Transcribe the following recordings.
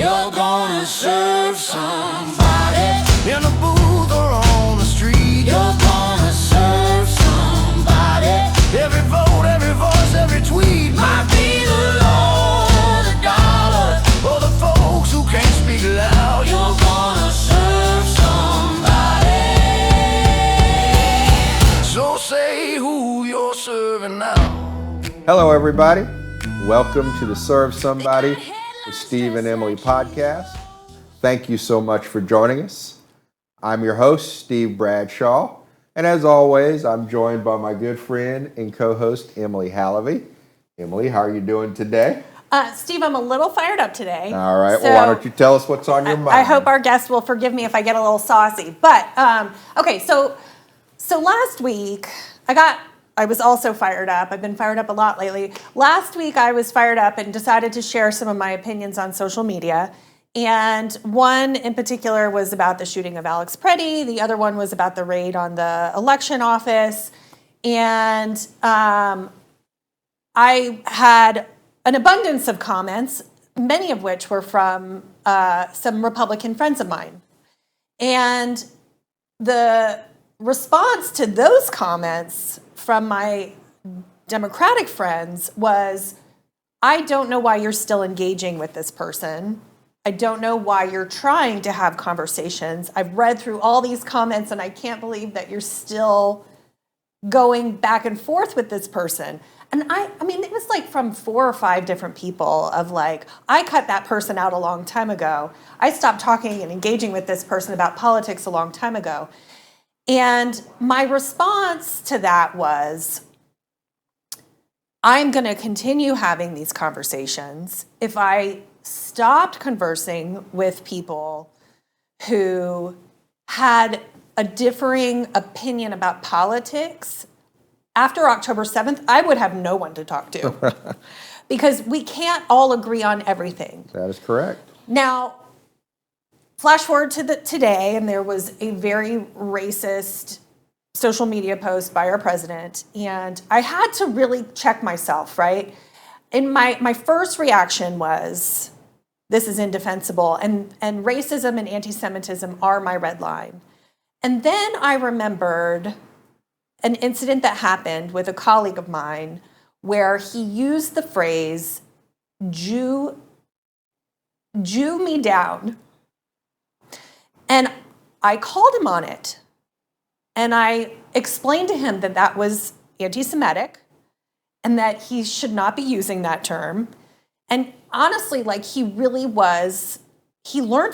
You're gonna serve somebody in a booth or on the street. You're gonna serve somebody. Every vote, every voice, every tweet might be the law, the dollar, or the folks who can't speak loud. You're gonna serve somebody. So say who you're serving now. Hello, everybody. Welcome to the Serve Somebody with Steve and Emily podcast. Thank you so much for joining us. I'm your host, Steve Bradshaw. And as always, I'm joined by my good friend and co-host, Emily Hallavy. Emily, how are you doing today? Steve, I'm a little fired up today. All right. Well, why don't you tell us what's on your mind? I hope our guests will forgive me if I get a little saucy. But, okay, so last week, I was also fired up. I've been fired up a lot lately. Last week, I was fired up and decided to share some of my opinions on social media. And one in particular was about the shooting of Alex Preddy. The other one was about the raid on the election office. And I had an abundance of comments, many of which were from some Republican friends of mine. And the response to those comments from my Democratic friends was, I don't know why you're still engaging with this person. I don't know why you're trying to have conversations. I've read through all these comments and I can't believe that you're still going back and forth with this person. And I mean, it was like from 4 or 5 different people of like, I cut that person out a long time ago. I stopped talking and engaging with this person about politics a long time ago. And my response to that was, I'm going to continue having these conversations. If I stopped conversing with people who had a differing opinion about politics, after October 7th, I would have no one to talk to. Because we can't all agree on everything. That is correct. Now, flash forward to today, and there was a very racist social media post by our president, and I had to really check myself, right? And my first reaction was, this is indefensible, and racism and anti-Semitism are my red line. And then I remembered an incident that happened with a colleague of mine where he used the phrase, Jew me down. And I called him on it. And I explained to him that that was anti-Semitic and that he should not be using that term. And honestly, like he learned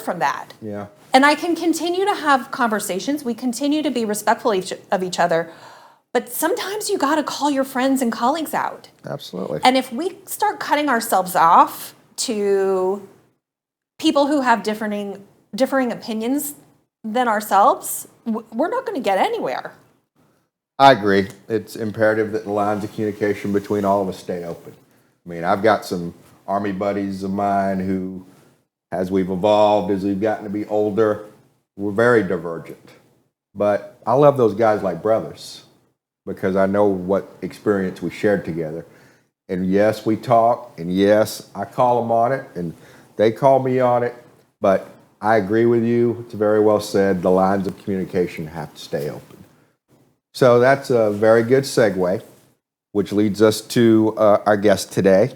from that. Yeah. And I can continue to have conversations. We continue to be respectful of each other. But sometimes you got to call your friends and colleagues out. Absolutely. And if we start cutting ourselves off to people who have differing opinions than ourselves, we're not going to get anywhere. I agree. It's imperative that the lines of communication between all of us stay open. I mean, I've got some Army buddies of mine who, as we've evolved, as we've gotten to be older, we're very divergent. But I love those guys like brothers because I know what experience we shared together. And yes, we talk, and yes, I call them on it, and they call me on it, but I agree with you. It's very well said. The lines of communication have to stay open. So that's a very good segue, which leads us to our guest today.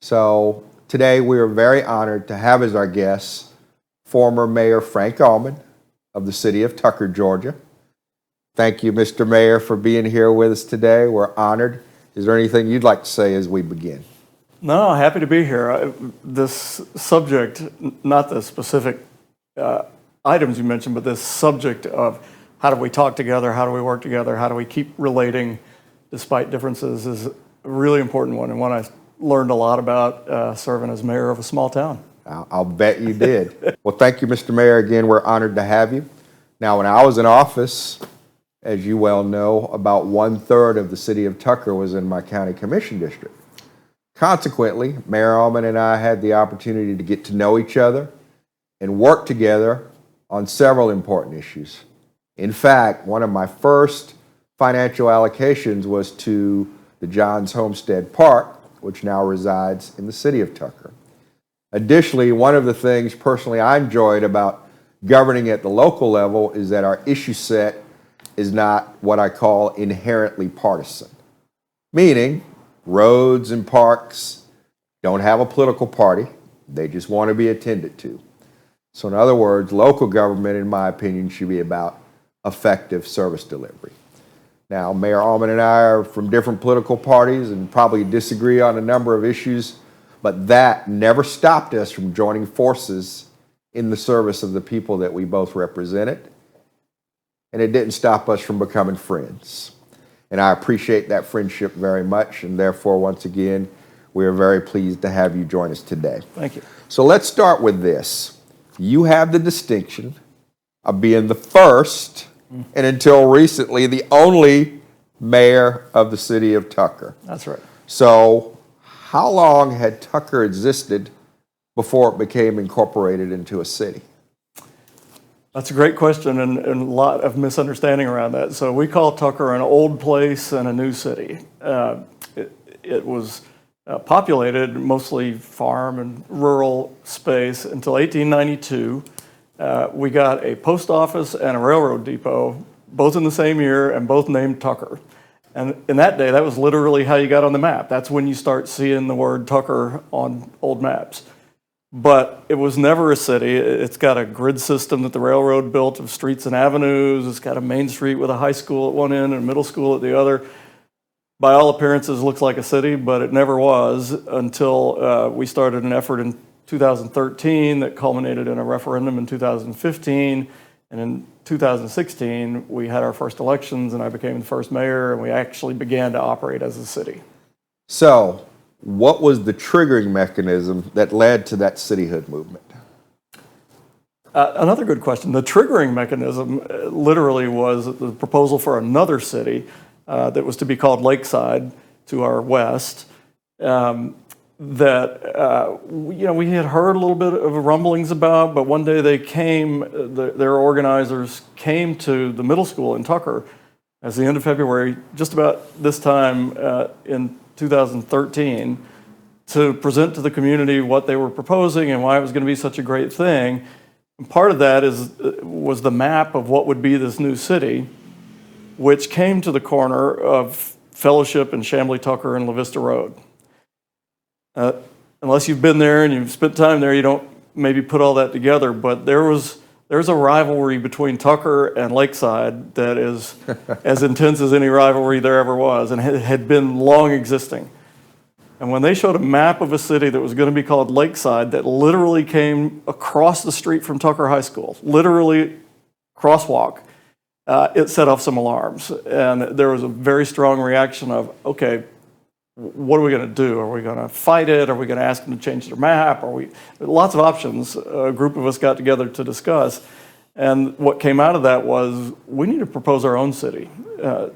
So today we are very honored to have as our guest former Mayor Frank Auman of the city of Tucker, Georgia. Thank you, Mr. Mayor, for being here with us today. We're honored. Is there anything you'd like to say as we begin? No, happy to be here. This subject, not the specific items you mentioned, but this subject of how do we talk together, how do we work together, how do we keep relating despite differences is a really important one, and one I learned a lot about serving as mayor of a small town. I'll bet you did. Well, thank you, Mr. Mayor. Again, we're honored to have you. Now, when I was in office, as you well know, about 1/3 of the city of Tucker was in my county commission district. Consequently, Mayor Auman and I had the opportunity to get to know each other and work together on several important issues. In fact, one of my first financial allocations was to the Johns Homestead Park, which now resides in the city of Tucker. Additionally, one of the things personally I enjoyed about governing at the local level is that our issue set is not what I call inherently partisan, meaning roads and parks don't have a political party. They just want to be attended to. So in other words, local government, in my opinion, should be about effective service delivery. Now, Mayor Auman and I are from different political parties and probably disagree on a number of issues, but that never stopped us from joining forces in the service of the people that we both represented. And it didn't stop us from becoming friends. And I appreciate that friendship very much. And therefore, once again, we are very pleased to have you join us today. Thank you. So let's start with this. You have the distinction of being the first, and until recently, the only mayor of the city of Tucker. That's right. So how long had Tucker existed before it became incorporated into a city? That's a great question, and a lot of misunderstanding around that. So we call Tucker an old place and a new city. It was populated mostly farm and rural space until 1892. We got a post office and a railroad depot, both in the same year and both named Tucker. And in that day, that was literally how you got on the map. That's when you start seeing the word Tucker on old maps. But it was never a city. It's got a grid system that the railroad built of streets and avenues. It's got a main street with a high school at one end and a middle school at the other. By all appearances, looks like a city, but it never was until we started an effort in 2013 that culminated in a referendum in 2015. And in 2016, we had our first elections, and I became the first mayor, and we actually began to operate as a city. So what was the triggering mechanism that led to that cityhood movement? Another good question. The triggering mechanism literally was the proposal for another city that was to be called Lakeside to our west. We had heard a little bit of rumblings about, but one day they came, their organizers came to the middle school in Tucker at the end of February, just about this time in 2013, to present to the community what they were proposing and why it was going to be such a great thing. And part of that was the map of what would be this new city, which came to the corner of Fellowship and Chamblee Tucker and La Vista Road. Unless you've been there and you've spent time there, you don't maybe put all that together, but there's a rivalry between Tucker and Lakeside that is as intense as any rivalry there ever was, and had been long existing. And when they showed a map of a city that was going to be called Lakeside, that literally came across the street from Tucker High School, literally crosswalk, it set off some alarms. And there was a very strong reaction of, okay, what are we going to do? Are we going to fight it? Are we going to ask them to change their map? Lots of options. A group of us got together to discuss. And what came out of that was, we need to propose our own city.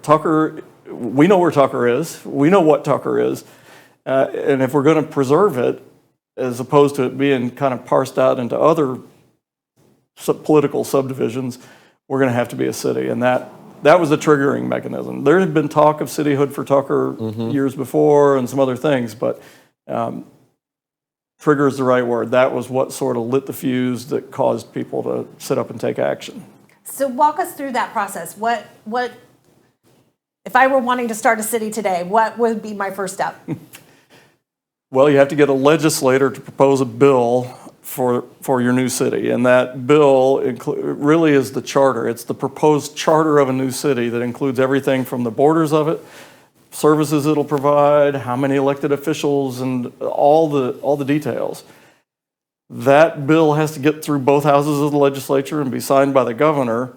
Tucker, we know where Tucker is. We know what Tucker is. And if we're going to preserve it, as opposed to it being kind of parsed out into other political subdivisions, we're going to have to be a city. And that was the triggering mechanism. There had been talk of cityhood for Tucker years before and some other things, but trigger is the right word. That was what sort of lit the fuse that caused people to sit up and take action. So walk us through that process. What if I were wanting to start a city today, what would be my first step? Well, you have to get a legislator to propose a bill for your new city, and that bill really is the charter. It's the proposed charter of a new city that includes everything from the borders of it, services it'll provide, how many elected officials, and all the details. That bill has to get through both houses of the legislature and be signed by the governor.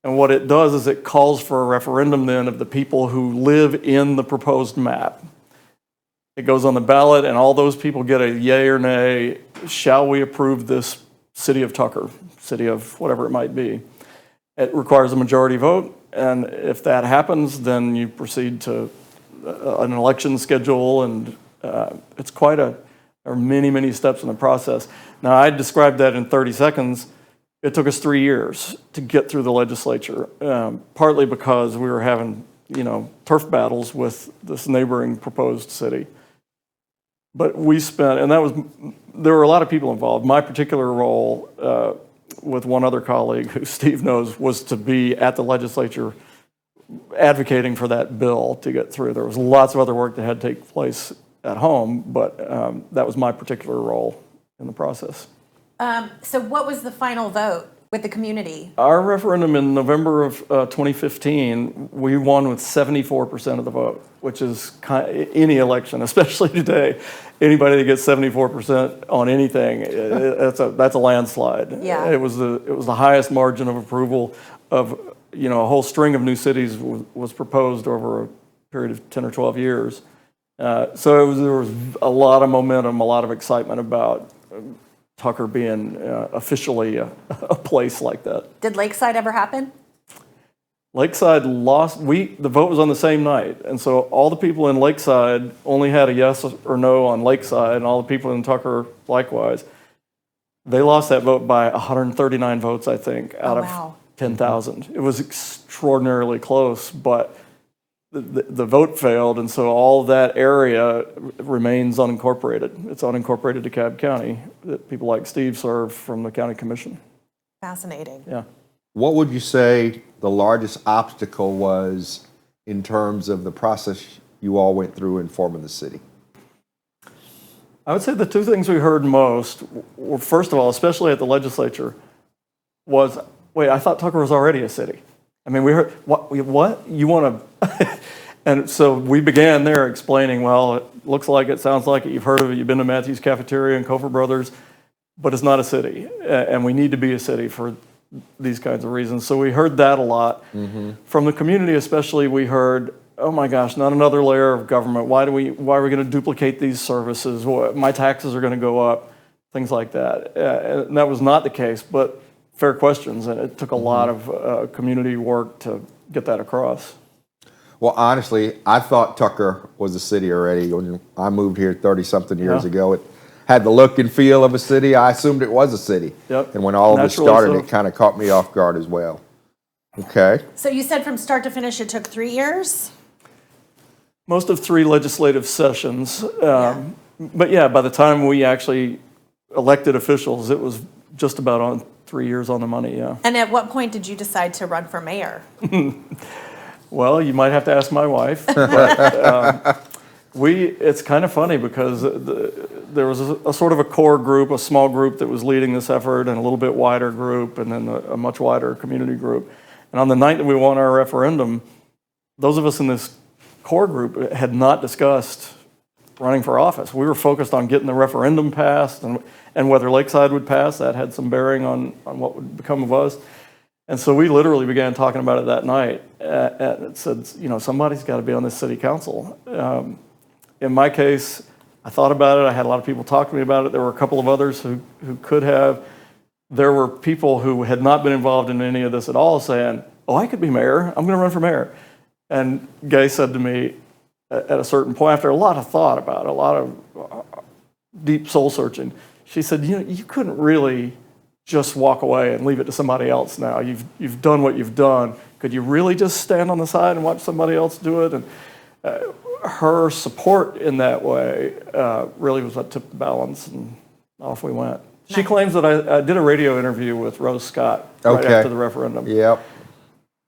And what it does is it calls for a referendum then of the people who live in the proposed map. It goes on the ballot, and all those people get a yay or nay. Shall we approve this city of Tucker, city of whatever it might be? It requires a majority vote, and if that happens, then you proceed to an election schedule, and it's quite there are many, many steps in the process. Now, I described that in 30 seconds. It took us 3 years to get through the legislature, partly because we were having, turf battles with this neighboring proposed city. But we spent, and there were a lot of people involved. My particular role with one other colleague who Steve knows was to be at the legislature advocating for that bill to get through. There was lots of other work that had to take place at home, but that was my particular role in the process. So what was the final vote with the community? Our referendum in November of 2015, we won with 74% of the vote, which is any election, especially today. Anybody that gets 74% on anything, that's a landslide. Yeah. It was the highest margin of approval of a whole string of new cities was proposed over a period of 10 or 12 years. So there was a lot of momentum, a lot of excitement about Tucker being officially a place like that. Did Lakeside ever happen? Lakeside lost. The vote was on the same night, and so all the people in Lakeside only had a yes or no on Lakeside, and all the people in Tucker likewise. They lost that vote by 139 votes, I think, out of 10,000. It was extraordinarily close, but the vote failed, and so all that area remains unincorporated. It's unincorporated DeKalb County that people like Steve serve from the county commission. Fascinating. Yeah. What would you say the largest obstacle was in terms of the process you all went through in forming the city? I would say the two things we heard most were, first of all, especially at the legislature, was, wait, I thought Tucker was already a city. I mean, we heard, what? You want to... And so we began there explaining, well, it looks like it, sounds like it, you've heard of it, you've been to Matthews Cafeteria and Cofer Brothers, but it's not a city, and we need to be a city for these kinds of reasons. So we heard that a lot. Mm-hmm. From the community especially, we heard, oh my gosh, not another layer of government. Why are we going to duplicate these services? My taxes are going to go up, things like that. And that was not the case, but fair questions, and it took a lot of community work to get that across. Well, honestly, I thought Tucker was a city already. When I moved here 30-something years ago, it had the look and feel of a city. I assumed it was a city. Yep. And when all of this Naturally started, so. it kind of caught me off guard as well. Okay. So you said from start to finish it took 3 years? Most of 3 legislative sessions. But yeah, by the time we actually elected officials, it was just about on 3 years on the money, yeah. And at what point did you decide to run for mayor? Well, you might have to ask my wife. But, it's kind of funny because there was a sort of a core group, a small group that was leading this effort, and a little bit wider group, and then a much wider community group. And on the night that we won our referendum, those of us in this core group had not discussed running for office. We were focused on getting the referendum passed, and whether Lakeside would pass, that had some bearing on what would become of us. And so we literally began talking about it that night, and it said, somebody's got to be on this city council. In my case, I thought about it. I had a lot of people talk to me about it. There were a couple of others who could have. There were people who had not been involved in any of this at all saying, oh, I could be mayor. I'm going to run for mayor. And Gay said to me at a certain point, after a lot of thought about it, a lot of deep soul searching, she said, you couldn't really just walk away and leave it to somebody else now. You've done what you've done. Could you really just stand on the side and watch somebody else do it? And her support in that way really was what tipped the balance, and off we went. Nice. She claims that I did a radio interview with Rose Scott right after the referendum. Yep.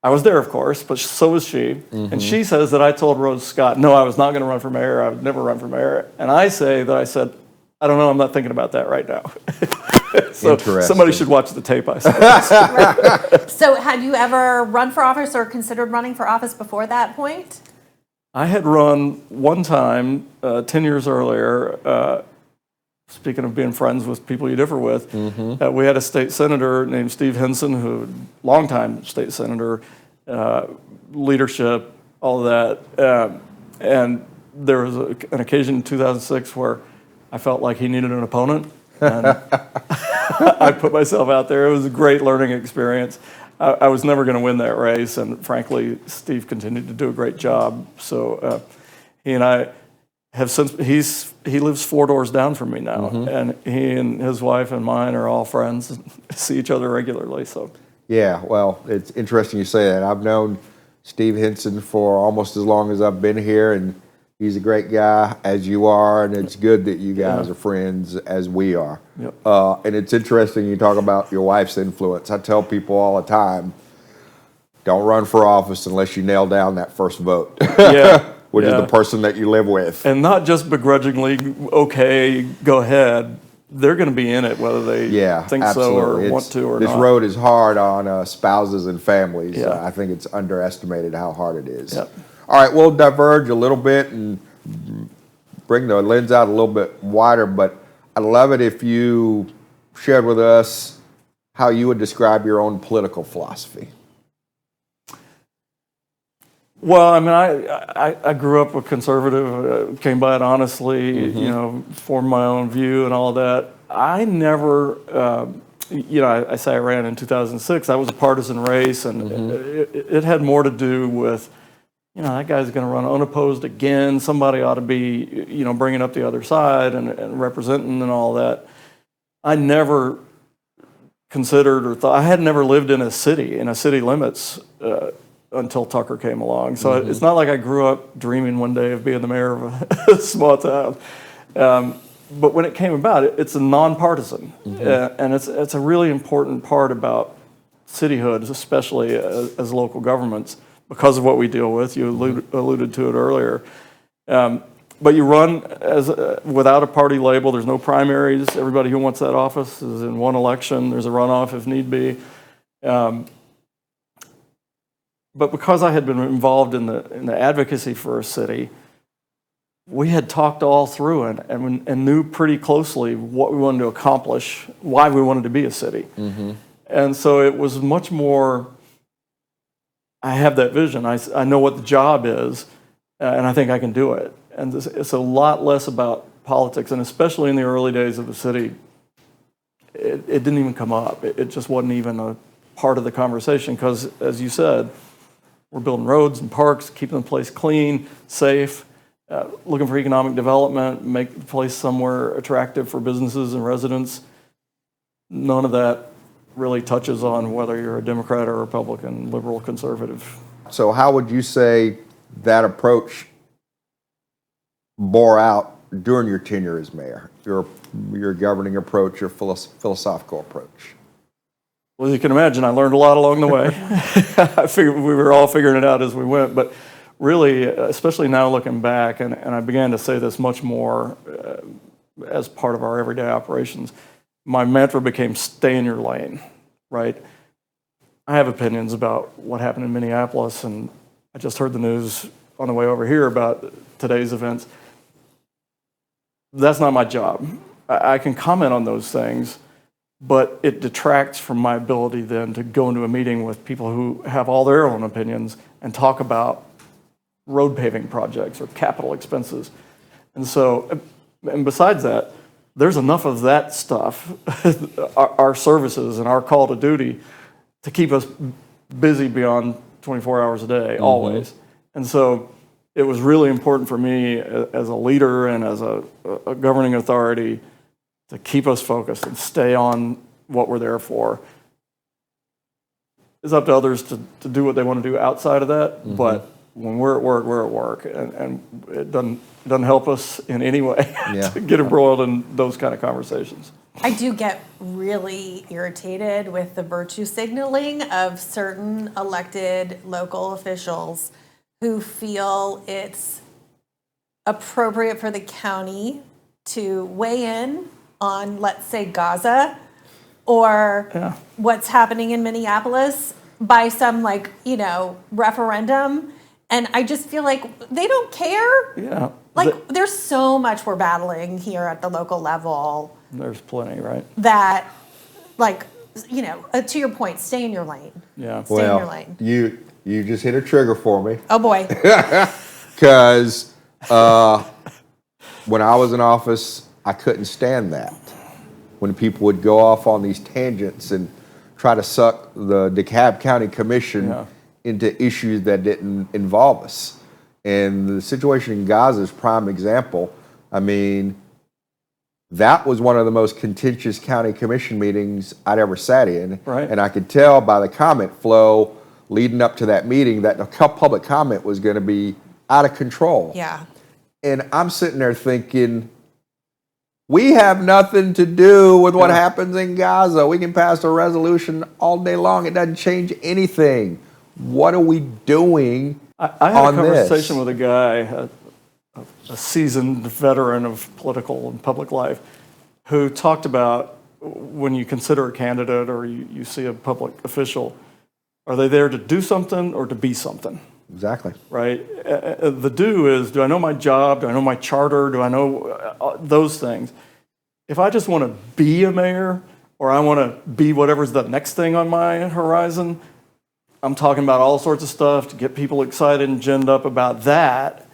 I was there, of course, but so was she. Mm-hmm. And she says that I told Rose Scott, no, I was not going to run for mayor. I would never run for mayor. And I say that I said, I don't know, I'm not thinking about that right now. So somebody should watch the tape, I suppose. Right. So had you ever run for office or considered running for office before that point? I had run one time 10 years earlier. Speaking of being friends with people you differ with, we had a state senator named Steve Henson, who, longtime state senator, leadership, all of that. And there was an occasion in 2006 where I felt like he needed an opponent, and I put myself out there. It was a great learning experience. I was never going to win that race, and frankly, Steve continued to do a great job. So he and I have since, he lives 4 doors down from me now, and he and his wife and mine are all friends and see each other regularly. So yeah, well, it's interesting you say that. I've known Steve Henson for almost as long as I've been here, and He's a great guy, as you are, and it's good that you guys are friends as we are. Yep. And it's interesting you talk about your wife's influence. I tell people all the time, don't run for office unless you nail down that first vote, Yeah. which is Yeah. the person that you live with. And not just begrudgingly, okay, go ahead. They're going to be in it whether they think absolutely. so or want to or this not. road is hard on spouses and families. Yeah. I think it's underestimated how hard it is. Yep. All right, we'll diverge a little bit and bring the lens out a little bit wider, but I'd love it if you shared with us how you would describe your own political philosophy. Well, I mean, I grew up a conservative, came by it honestly, you know, formed my own view and all that. I never, you know, I say I ran in 2006. That was a partisan race, and it had more to do with, you know, that guy's going to run unopposed again. Somebody ought to be, you know, bringing up the other side and representing and all that. I never considered or thought, I had never lived in a city limits until Tucker came along. So it's not like I grew up dreaming one day of being the mayor of a small town. But when it came about, it's a nonpartisan. And it's a really important part about citihoods, especially as local governments, because of what we deal with. You alluded to it earlier. But you run without a party label. There's no primaries. Everybody who wants that office is in one election. There's a runoff if need be. But because I had been involved in the advocacy for a city, we had talked all through and knew pretty closely what we wanted to accomplish, why we wanted to be a city. And so it was much more, I have that vision. I know what the job is, and I think I can do it. And it's a lot less about politics, and especially in the early days of the city, it didn't even come up. It just wasn't even a part of the conversation because, as you said, we're building roads and parks, keeping the place clean, safe, looking for economic development, make the place somewhere attractive for businesses and residents. None of that really touches on whether you're a Democrat or Republican, liberal, conservative. So how would you say that approach bore out during your tenure as mayor, your governing approach, your philosophical approach? Well, as you can imagine, I learned a lot along the way. I figured we were all figuring it out as we went, but really, especially now looking back, and I began to say this much more as part of our everyday operations, my mantra became stay in your lane, right? I have opinions about what happened in Minneapolis, and I just heard the news on the way over here about today's events. That's not my job. I can comment on those things, but it detracts from my ability then to go into a meeting with people who have all their own opinions and talk about road paving projects or capital expenses. And so, and besides that, there's enough of that stuff, our services and our call to duty, to keep us busy beyond 24 hours a day, always. And so it was really important for me as a leader and as a governing authority to keep us focused and stay on what we're there for. It's up to others to do what they want to do outside of that, but when we're at work, and it doesn't help us in any way to get embroiled in those kind of conversations. I do get really irritated with the virtue signaling of certain elected local officials who feel it's appropriate for the county to weigh in on, let's say, Gaza or what's happening in Minneapolis by some, like, you know, referendum. And I just feel like they don't care. Yeah. Like, there's so much we're battling here at the local level. There's plenty, right? That, like, you know, to your point, stay in your lane. Yeah. Stay in your lane. You just hit a trigger for me. Oh, boy. Because when I was in office, I couldn't stand that. When people would go off on these tangents and try to suck the DeKalb County Commission into issues that didn't involve us. And the situation in Gaza is a prime example. I mean, that was one of the most contentious county commission meetings I'd ever sat in. Right. And I could tell by the comment flow leading up to that meeting that the public comment was going to be out of control. Yeah. And I'm sitting there thinking, we have nothing to do with what happens in Gaza. We can pass a resolution all day long. It doesn't change anything. What are we doing I had on a conversation this? with a guy, a seasoned veteran of political and public life, who talked about when you consider a candidate or you see a public official, are they there to do something or to be something? Exactly. Right? The do is, do I know my job? Do I know my charter? Do I know those things? If I just want to be a mayor or I want to be whatever's the next thing on my horizon, I'm talking about all sorts of stuff to get people excited and ginned up about that.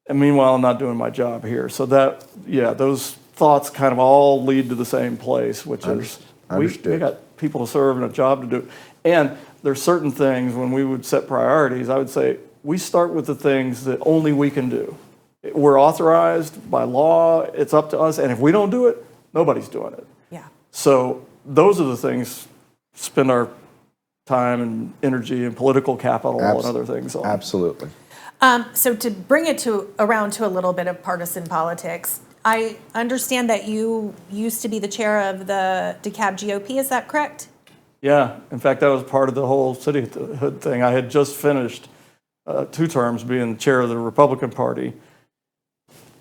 And meanwhile, I'm not doing my job here. So that, yeah, those thoughts kind of all lead to the same place, which is we got people to serve and a job to do. And there's certain things when we would set priorities, I would say we start with the things that only we can do. We're authorized by law, it's up to us, and if we don't do it, nobody's doing it. Yeah. So those are the things spend our time and energy and political capital and other things on. Absolutely. So to bring it around to a little bit of partisan politics, I understand that you used to be the chair of the DeKalb GOP, is that correct? Yeah, in fact, that was part of the whole cityhood thing. I had just finished 2 terms being chair of the Republican Party.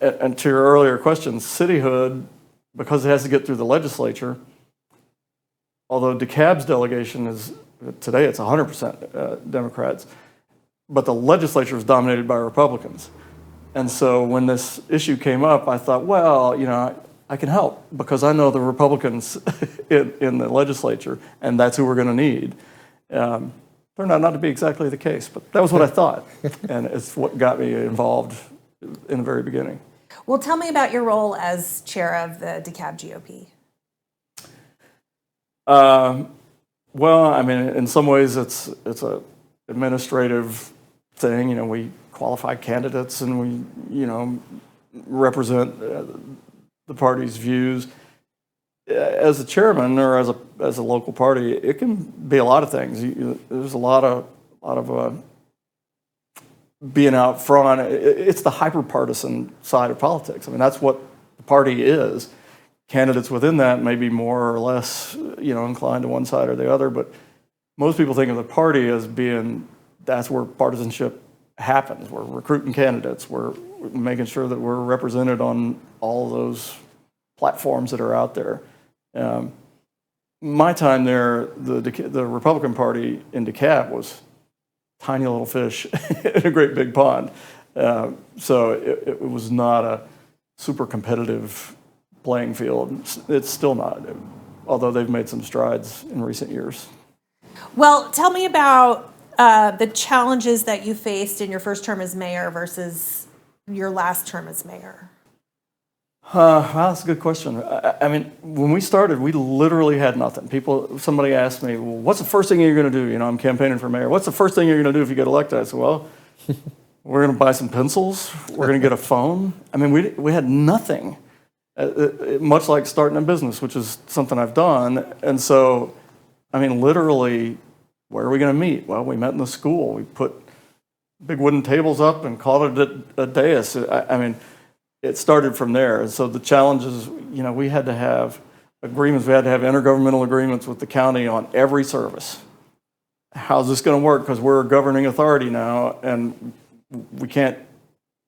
And to your earlier question, cityhood, because it has to get through the legislature, although DeKalb's delegation is, today it's 100% Democrats, but the legislature is dominated by Republicans. And so when this issue came up, I thought, well, you know, I can help because I know the Republicans in the legislature, and that's who we're going to need. Turned out not to be exactly the case, but that was what I thought, and it's what got me involved in the very beginning. Well, tell me about your role as chair of the DeKalb GOP. Well, I mean, in some ways, it's a administrative thing. You know, we qualify candidates, and we, you know, represent the party's views. As a chairman or as a local party, it can be a lot of things. There's a lot of being out front. It's the hyper-partisan side of politics. I mean, that's what the party is. Candidates within that may be more or less, you know, inclined to one side or the other, but most people think of the party as being, that's where partisanship happens. We're recruiting candidates. We're making sure that we're represented on all of those platforms that are out there. My time there, the Republican Party in DeKalb was tiny little fish in a great big pond. So it was not a super competitive playing field. It's still not, although they've made some strides in recent years. Well, tell me about the challenges that you faced in your first term as mayor versus your last term as mayor. Well, that's a good question. I mean, when we started, we literally had nothing. Somebody asked me, well, what's the first thing you're going to do? You know, I'm campaigning for mayor. What's the first thing you're going to do if you get elected? I said, well, we're going to buy some pencils. We're going to get a phone. I mean, we had nothing, much like starting a business, which is something I've done. And so, I mean, literally, where are we going to meet? Well, we met in the school. We put big wooden tables up and called it a dais. I mean, it started from there. So the challenges, you know, we had to have agreements. We had to have intergovernmental agreements with the county on every service. How's this going to work? Because we're a governing authority now, and we can't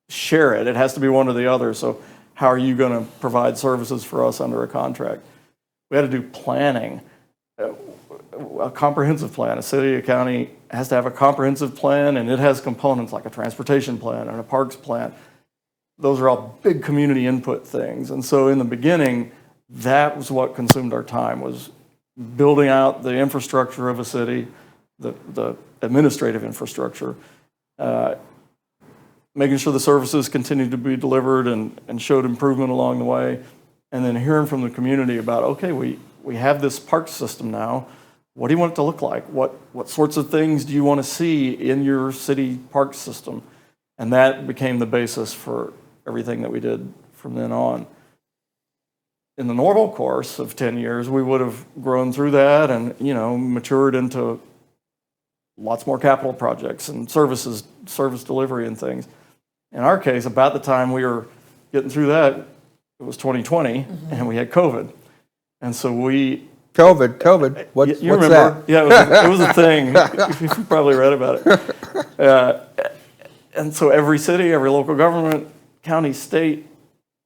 share it. It has to be one or the other. So how are you going to provide services for us under a contract? We had to do planning, a comprehensive plan. A city, a county has to have a comprehensive plan, and it has components like a transportation plan and a parks plan. Those are all big community input things. And so in the beginning, that was what consumed our time, was building out the infrastructure of a city, the administrative infrastructure, making sure the services continued to be delivered and showed improvement along the way, and then hearing from the community about, okay, we have this park system now. What do you want it to look like? What sorts of things do you want to see in your city park system? And that became the basis for everything that we did from then on. In the normal course of 10 years, we would have grown through that and, you know, matured into lots more capital projects and service delivery and things. In our case, about the time we were getting through that, it was 2020, and we had COVID. And so COVID. What's you remember? that? Yeah, it was a thing. You probably read about it. And so every city, every local government, county, state,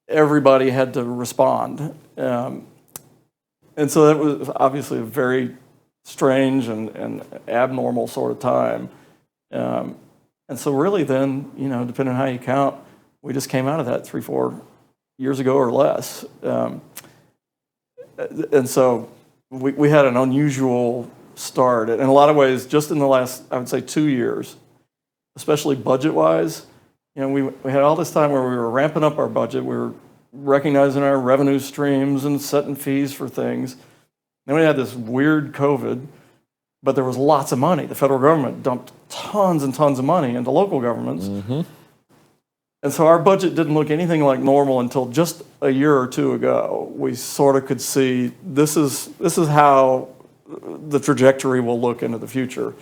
everybody had to respond. And so that was obviously a very strange and abnormal sort of time. And so really then, depending on how you count, we just came out of that 3-4 years ago or less. And so we had an unusual start. In a lot of ways, just in the last, I would say, 2 years, especially budget-wise, we had all this time where we were ramping up our budget. We were recognizing our revenue streams and setting fees for things. Then we had this weird COVID, but there was lots of money. The federal government dumped tons and tons of money into local governments. And so our budget didn't look anything like normal until just a year or two ago. We sort of could see this is how the trajectory will look into the future.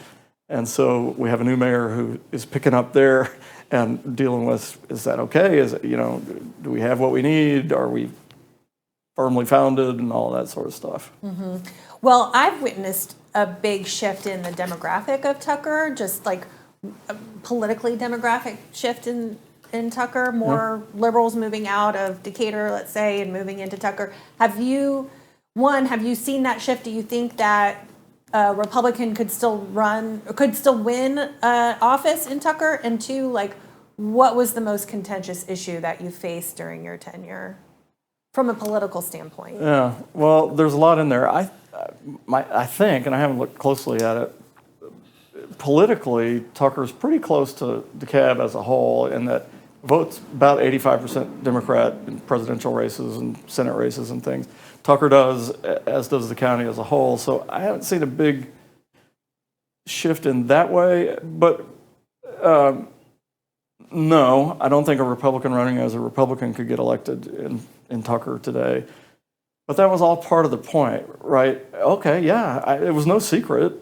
And so we have a new mayor who is picking up there and dealing with, is that okay? Is it, do we have what we need? Are we firmly founded and all that sort of stuff? Well, I've witnessed a big shift in the demographic of Tucker, just like a politically demographic shift in Tucker, more liberals moving out of Decatur, let's say, and moving into Tucker. Have you seen that shift? Do you think that a Republican could still win office in Tucker? And two, what was the most contentious issue that you faced during your tenure from a political standpoint? Yeah, well, there's a lot in there. I think, and I haven't looked closely at it, politically, Tucker's pretty close to DeKalb as a whole in that votes about 85% Democrat in presidential races and Senate races and things. Tucker does, as does the county as a whole. So I haven't seen a big shift in that way. But no, I don't think a Republican running as a Republican could get elected in Tucker today. But that was all part of the point, right? Okay, yeah, it was no secret,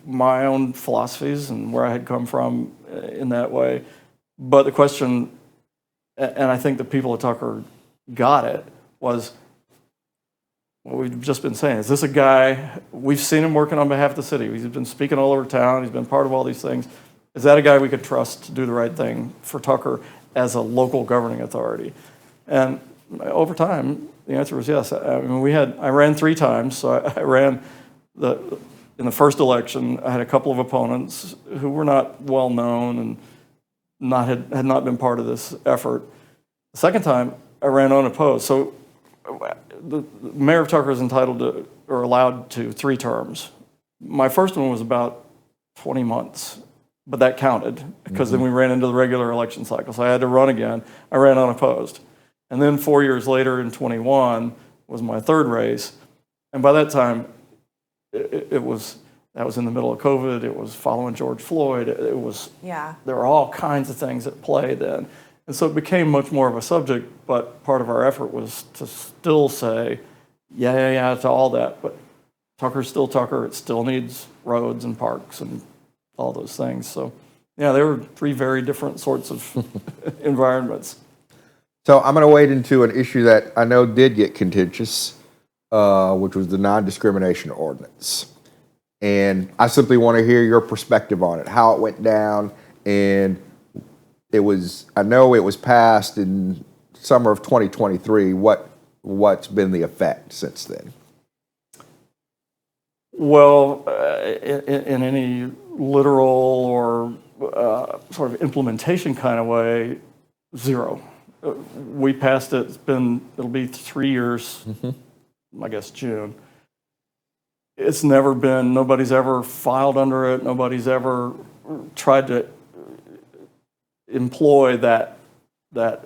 my own philosophies and where I had come from in that way. But the question, and I think the people at Tucker got it, was what we've just been saying. Is this a guy, we've seen him working on behalf of the city. He's been speaking all over town. He's been part of all these things. Is that a guy we could trust to do the right thing for Tucker as a local governing authority? And over time, the answer was yes. I mean, I ran 3 times. So I ran in the first election. I had a couple of opponents who were not well known and had not been part of this effort. The second time, I ran unopposed. So the mayor of Tucker is entitled to, or allowed to, 3 terms. My first one was about 20 months, but that counted because then we ran into the regular election cycle. So I had to run again. I ran unopposed. And then 4 years later in 21 was my third race. And by that time, that was in the middle of COVID. It was following George Floyd. There were all kinds of things at play then. And so it became much more of a subject, but part of our effort was to still say, yeah to all that. But Tucker's still Tucker. It still needs roads and parks and all those things. So yeah, there were 3 very different sorts of environments. So I'm going to wade into an issue that I know did get contentious, which was the non-discrimination ordinance. And I simply want to hear your perspective on it, how it went down. And I know it was passed in summer of 2023. What's been the effect since then? Well, in any literal or sort of implementation kind of way, 0. We passed it. It'll be 3 years, I guess June. It's never been, nobody's ever filed under it. Nobody's ever tried to employ that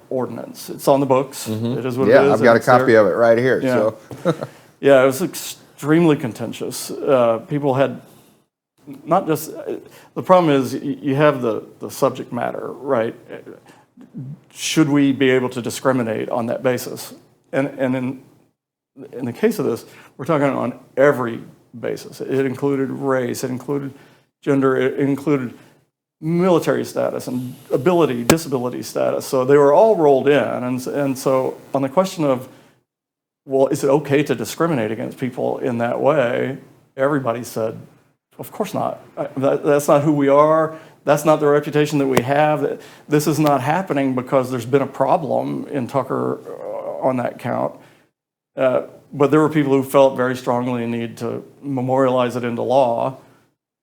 ordinance. It's on the books. It is what it is. Yeah, I've got a copy of it right here. Yeah. So. Yeah, it was extremely contentious. People had not just, the problem is you have the subject matter, right? Should we be able to discriminate on that basis? And in the case of this, we're talking on every basis. It included race, it included gender, it included military status and disability status. So they were all rolled in. And so on the question of, well, is it okay to discriminate against people in that way? Everybody said, of course not. That's not who we are. That's not the reputation that we have. This is not happening because there's been a problem in Tucker on that count. But there were people who felt very strongly the need to memorialize it into law.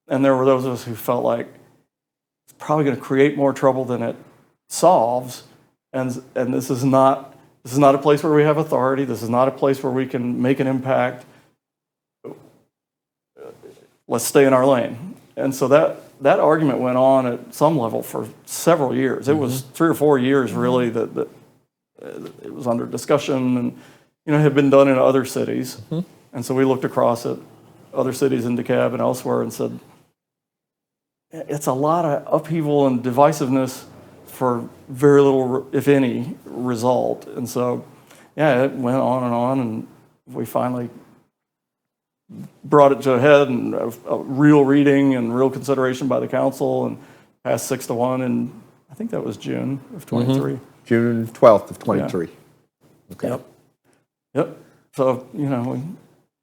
And there were those of us who felt like it's probably going to create more trouble than it solves. And this is not a place where we have authority. This is not a place where we can make an impact. Let's stay in our lane. And so that argument went on at some level for several years. It was 3 or 4 years really that it was under discussion and had been done in other cities. And so we looked across at other cities in DeKalb and elsewhere and said, it's a lot of upheaval and divisiveness for very little, if any, result. And so, it went on, and we finally brought it to a head and a real reading and real consideration by the council and passed 6-1, and I think that was June of 23. June 12th of 23. Yeah. Okay. Yep. So,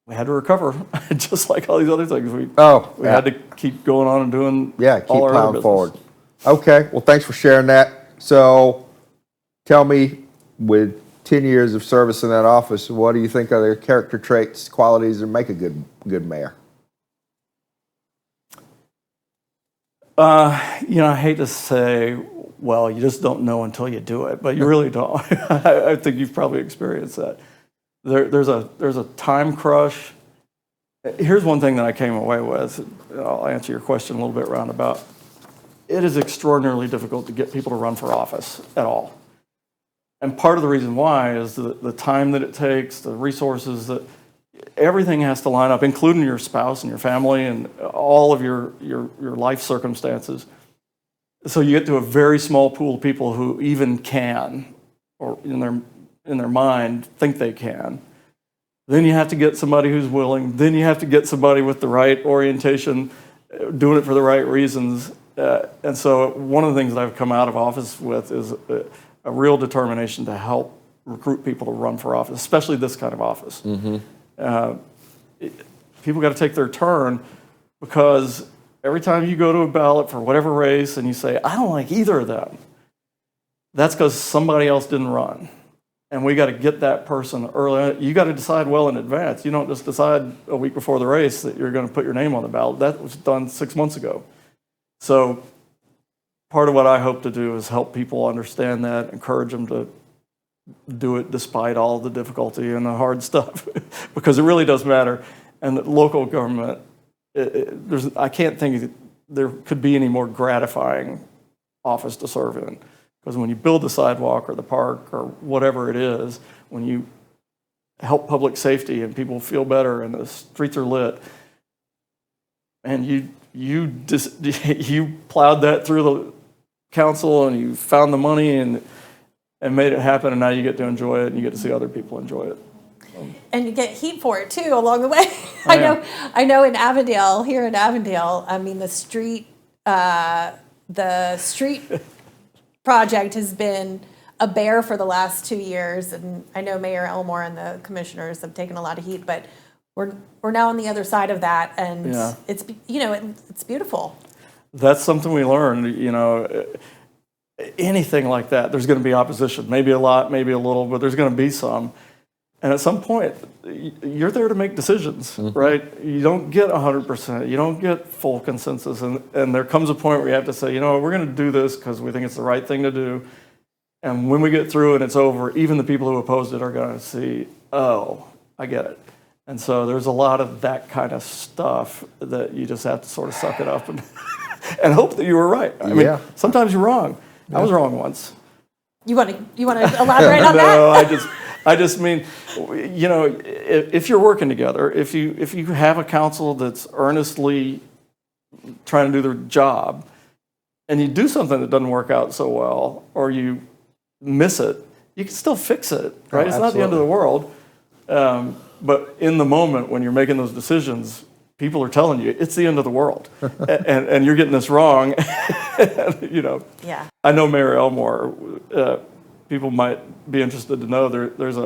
we had to recover, just like all these other things. We had to keep going on and doing keep all our other plowing business. forward. Okay, well, thanks for sharing that. So, tell me, with 10 years of service in that office, what do you think are the character traits, qualities that make a good mayor? I hate to say, well, you just don't know until you do it, but you really don't. I think you've probably experienced that. There's a time crush. Here's one thing that I came away with. I'll answer your question a little bit roundabout. It is extraordinarily difficult to get people to run for office at all. And part of the reason why is the time that it takes, the resources, that everything has to line up, including your spouse and your family and all of your life circumstances. So you get to a very small pool of people who even can, or in their mind, think they can. Then you have to get somebody who's willing. Then you have to get somebody with the right orientation, doing it for the right reasons. And so one of the things that I've come out of office with is a real determination to help recruit people to run for office, especially this kind of office. People got to take their turn, because every time you go to a ballot for whatever race and you say, I don't like either of them, that's because somebody else didn't run. And we got to get that person early. You got to decide well in advance. You don't just decide a week before the race that you're going to put your name on the ballot. That was done 6 months ago. So part of what I hope to do is help people understand that, encourage them to do it despite all the difficulty and the hard stuff, because it really does matter. And the local government, I can't think there could be any more gratifying office to serve in. Because when you build the sidewalk or the park or whatever it is, when you help public safety and people feel better and the streets are lit, and you plowed that through the council and you found the money and made it happen, and now you get to enjoy it and you get to see other people enjoy it. And you get heat for it too along the way. I know in Avondale, here in Avondale, I mean the street project has been a bear for the last 2 years, and I know Mayor Auman and the commissioners have taken a lot of heat, but we're now on the other side of that, and it's it's beautiful. That's something we learned. Anything like that, there's going to be opposition. Maybe a lot, maybe a little, but there's going to be some. And at some point, you're there to make decisions, right? You don't get 100%. You don't get full consensus. And there comes a point where you have to say, we're going to do this because we think it's the right thing to do. And when we get through and it's over, even the people who opposed it are going to see, oh, I get it. And so there's a lot of that kind of stuff that you just have to sort of suck it up and hope that you were right. I mean, sometimes you're wrong. I was wrong once. You want to elaborate on that? No, I just mean, if you're working together, if you have a council that's earnestly trying to do their job, and you do something that doesn't work out so well, or you miss it, you can still fix it, right? It's not the end of the world. But in the moment when you're making those decisions, people are telling you it's the end of the world, and you're getting this wrong. You know, Yeah. I know Mayor Elmore. People might be interested to know there's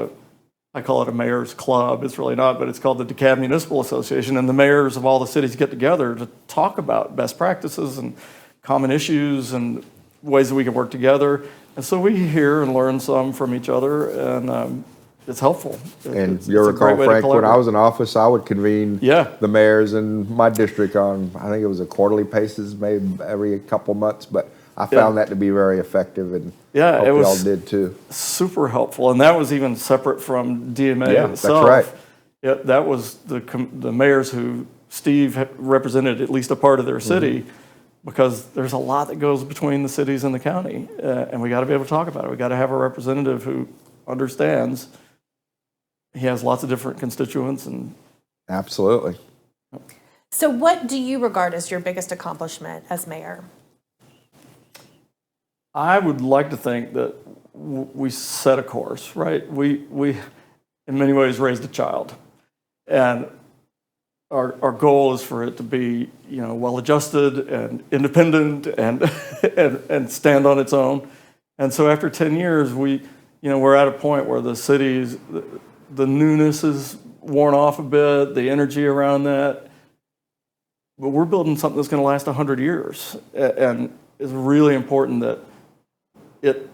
I call it a mayor's club. It's really not, but it's called the DeKalb Municipal Association, and the mayors of all the cities get together to talk about best practices and common issues and ways that we can work together. And so we hear and learn some from each other, and it's helpful. And It's you'll a great recall, way to Frank, when I collaborate. was in office, I would convene Yeah. the mayors in my district on, I think it was a quarterly basis, maybe every couple months, but I found that to be very effective, and Yeah, hope it was- y'all did too. Super helpful, and that was even separate from DMA Yeah, that's itself. right. Yeah, that was the mayors who Steve represented at least a part of their city, because there's a lot that goes between the cities and the county, and we got to be able to talk about it. We got to have a representative who understands. He has lots of different constituents, and Absolutely. So what do you regard as your biggest accomplishment as mayor? I would like to think that we set a course, right? We in many ways raised a child, and our goal is for it to be, you know, well-adjusted and independent and and stand on its own. And so after 10 years, we're at a point where the city's the newness is worn off a bit, the energy around that, but we're building something that's going to last 100 years, and it's really important that it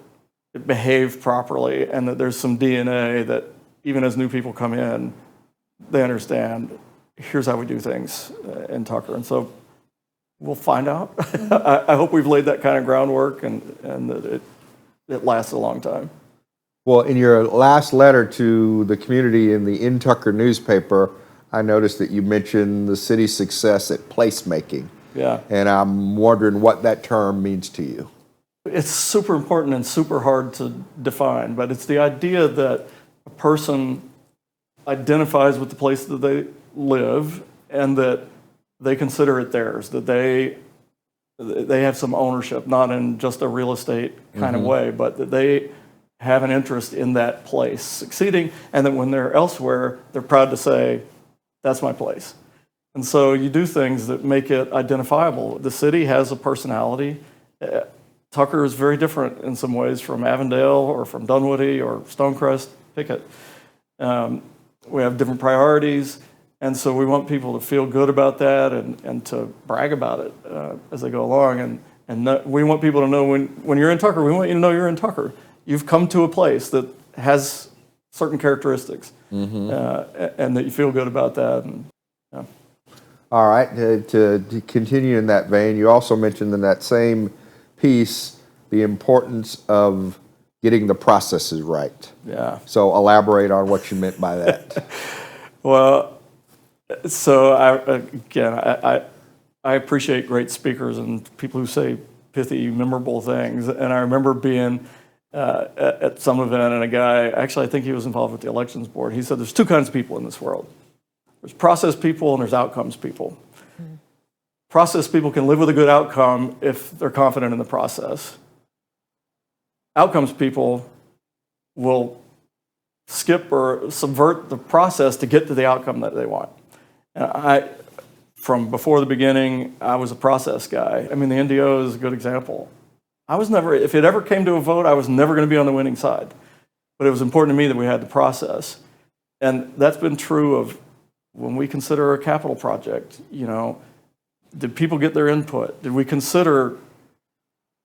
behave properly, and that there's some DNA that even as new people come in, they understand, here's how we do things in Tucker. And so we'll find out. I hope we've laid that kind of groundwork, and that it lasts a long time. Well, in your last letter to the community in the In Tucker newspaper, I noticed that you mentioned the city's success at placemaking. Yeah. And I'm wondering what that term means to you. It's super important and super hard to define, but it's the idea that a person identifies with the place that they live, and that they consider it theirs, that they have some ownership, not in just a real estate kind of way, but that they have an interest in that place succeeding, and that when they're elsewhere, they're proud to say, that's my place. And so you do things that make it identifiable. The city has a personality. Tucker is very different in some ways from Avondale or from Dunwoody or Stonecrest, Pickett. We have different priorities, and so we want people to feel good about that and to brag about it as they go along. And we want people to know when you're in Tucker, we want you to know you're in Tucker. You've come to a place that has certain characteristics, and that you feel good about that. And, yeah. All right, to continue in that vein, you also mentioned in that same piece the importance of getting the processes right. Yeah. So elaborate on what you meant by that. Well, so I appreciate great speakers and people who say pithy, memorable things. And I remember being at some event, and a guy, actually I think he was involved with the elections board, he said there's two kinds of people in this world. There's process people and there's outcomes people. Process people can live with a good outcome if they're confident in the process. Outcomes people will skip or subvert the process to get to the outcome that they want. And from before the beginning, I was a process guy. I mean, the NDO is a good example. If it ever came to a vote, I was never going to be on the winning side. But it was important to me that we had the process. And that's been true of when we consider a capital project. You know, did people get their input? Did we consider,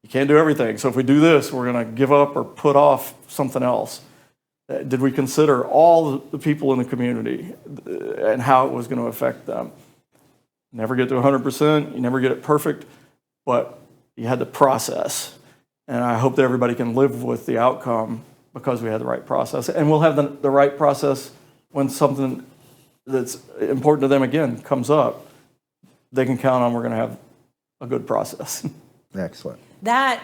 you can't do everything, so if we do this, we're going to give up or put off something else? Did we consider all the people in the community and how it was going to affect them? Never get to 100%, you never get it perfect, but you had the process. And I hope that everybody can live with the outcome because we had the right process. And we'll have the right process when something that's important to them, again, comes up. They can count on we're going to have a good process. Excellent. That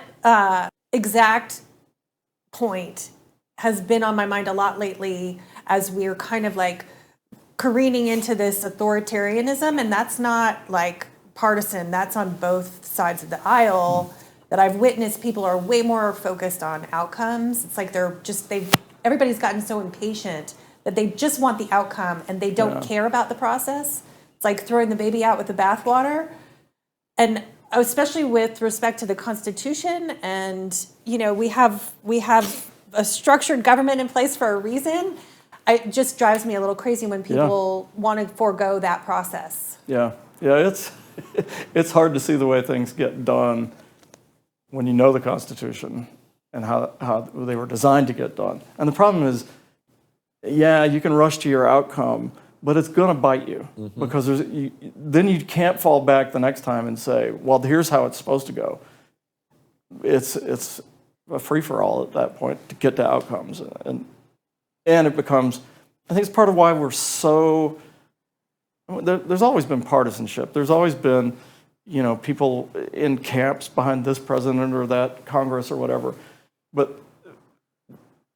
exact point has been on my mind a lot lately as we're kind of like careening into this authoritarianism, and that's not like partisan, that's on both sides of the aisle, that I've witnessed people are way more focused on outcomes. It's like everybody's gotten so impatient that they just want the outcome and they don't care about the process. It's like throwing the baby out with the bathwater. And especially with respect to the Constitution, and we have a structured government in place for a reason. It just drives me a little crazy when people want to forego that process. Yeah, it's hard to see the way things get done when you know the Constitution and how they were designed to get done. And the problem is, you can rush to your outcome, but it's going to bite you because then you can't fall back the next time and say, well, here's how it's supposed to go. It's a free-for-all at that point to get to outcomes. And it becomes, I think it's part of why we're so, there's always been partisanship. There's always been, people in camps behind this president or that Congress or whatever. But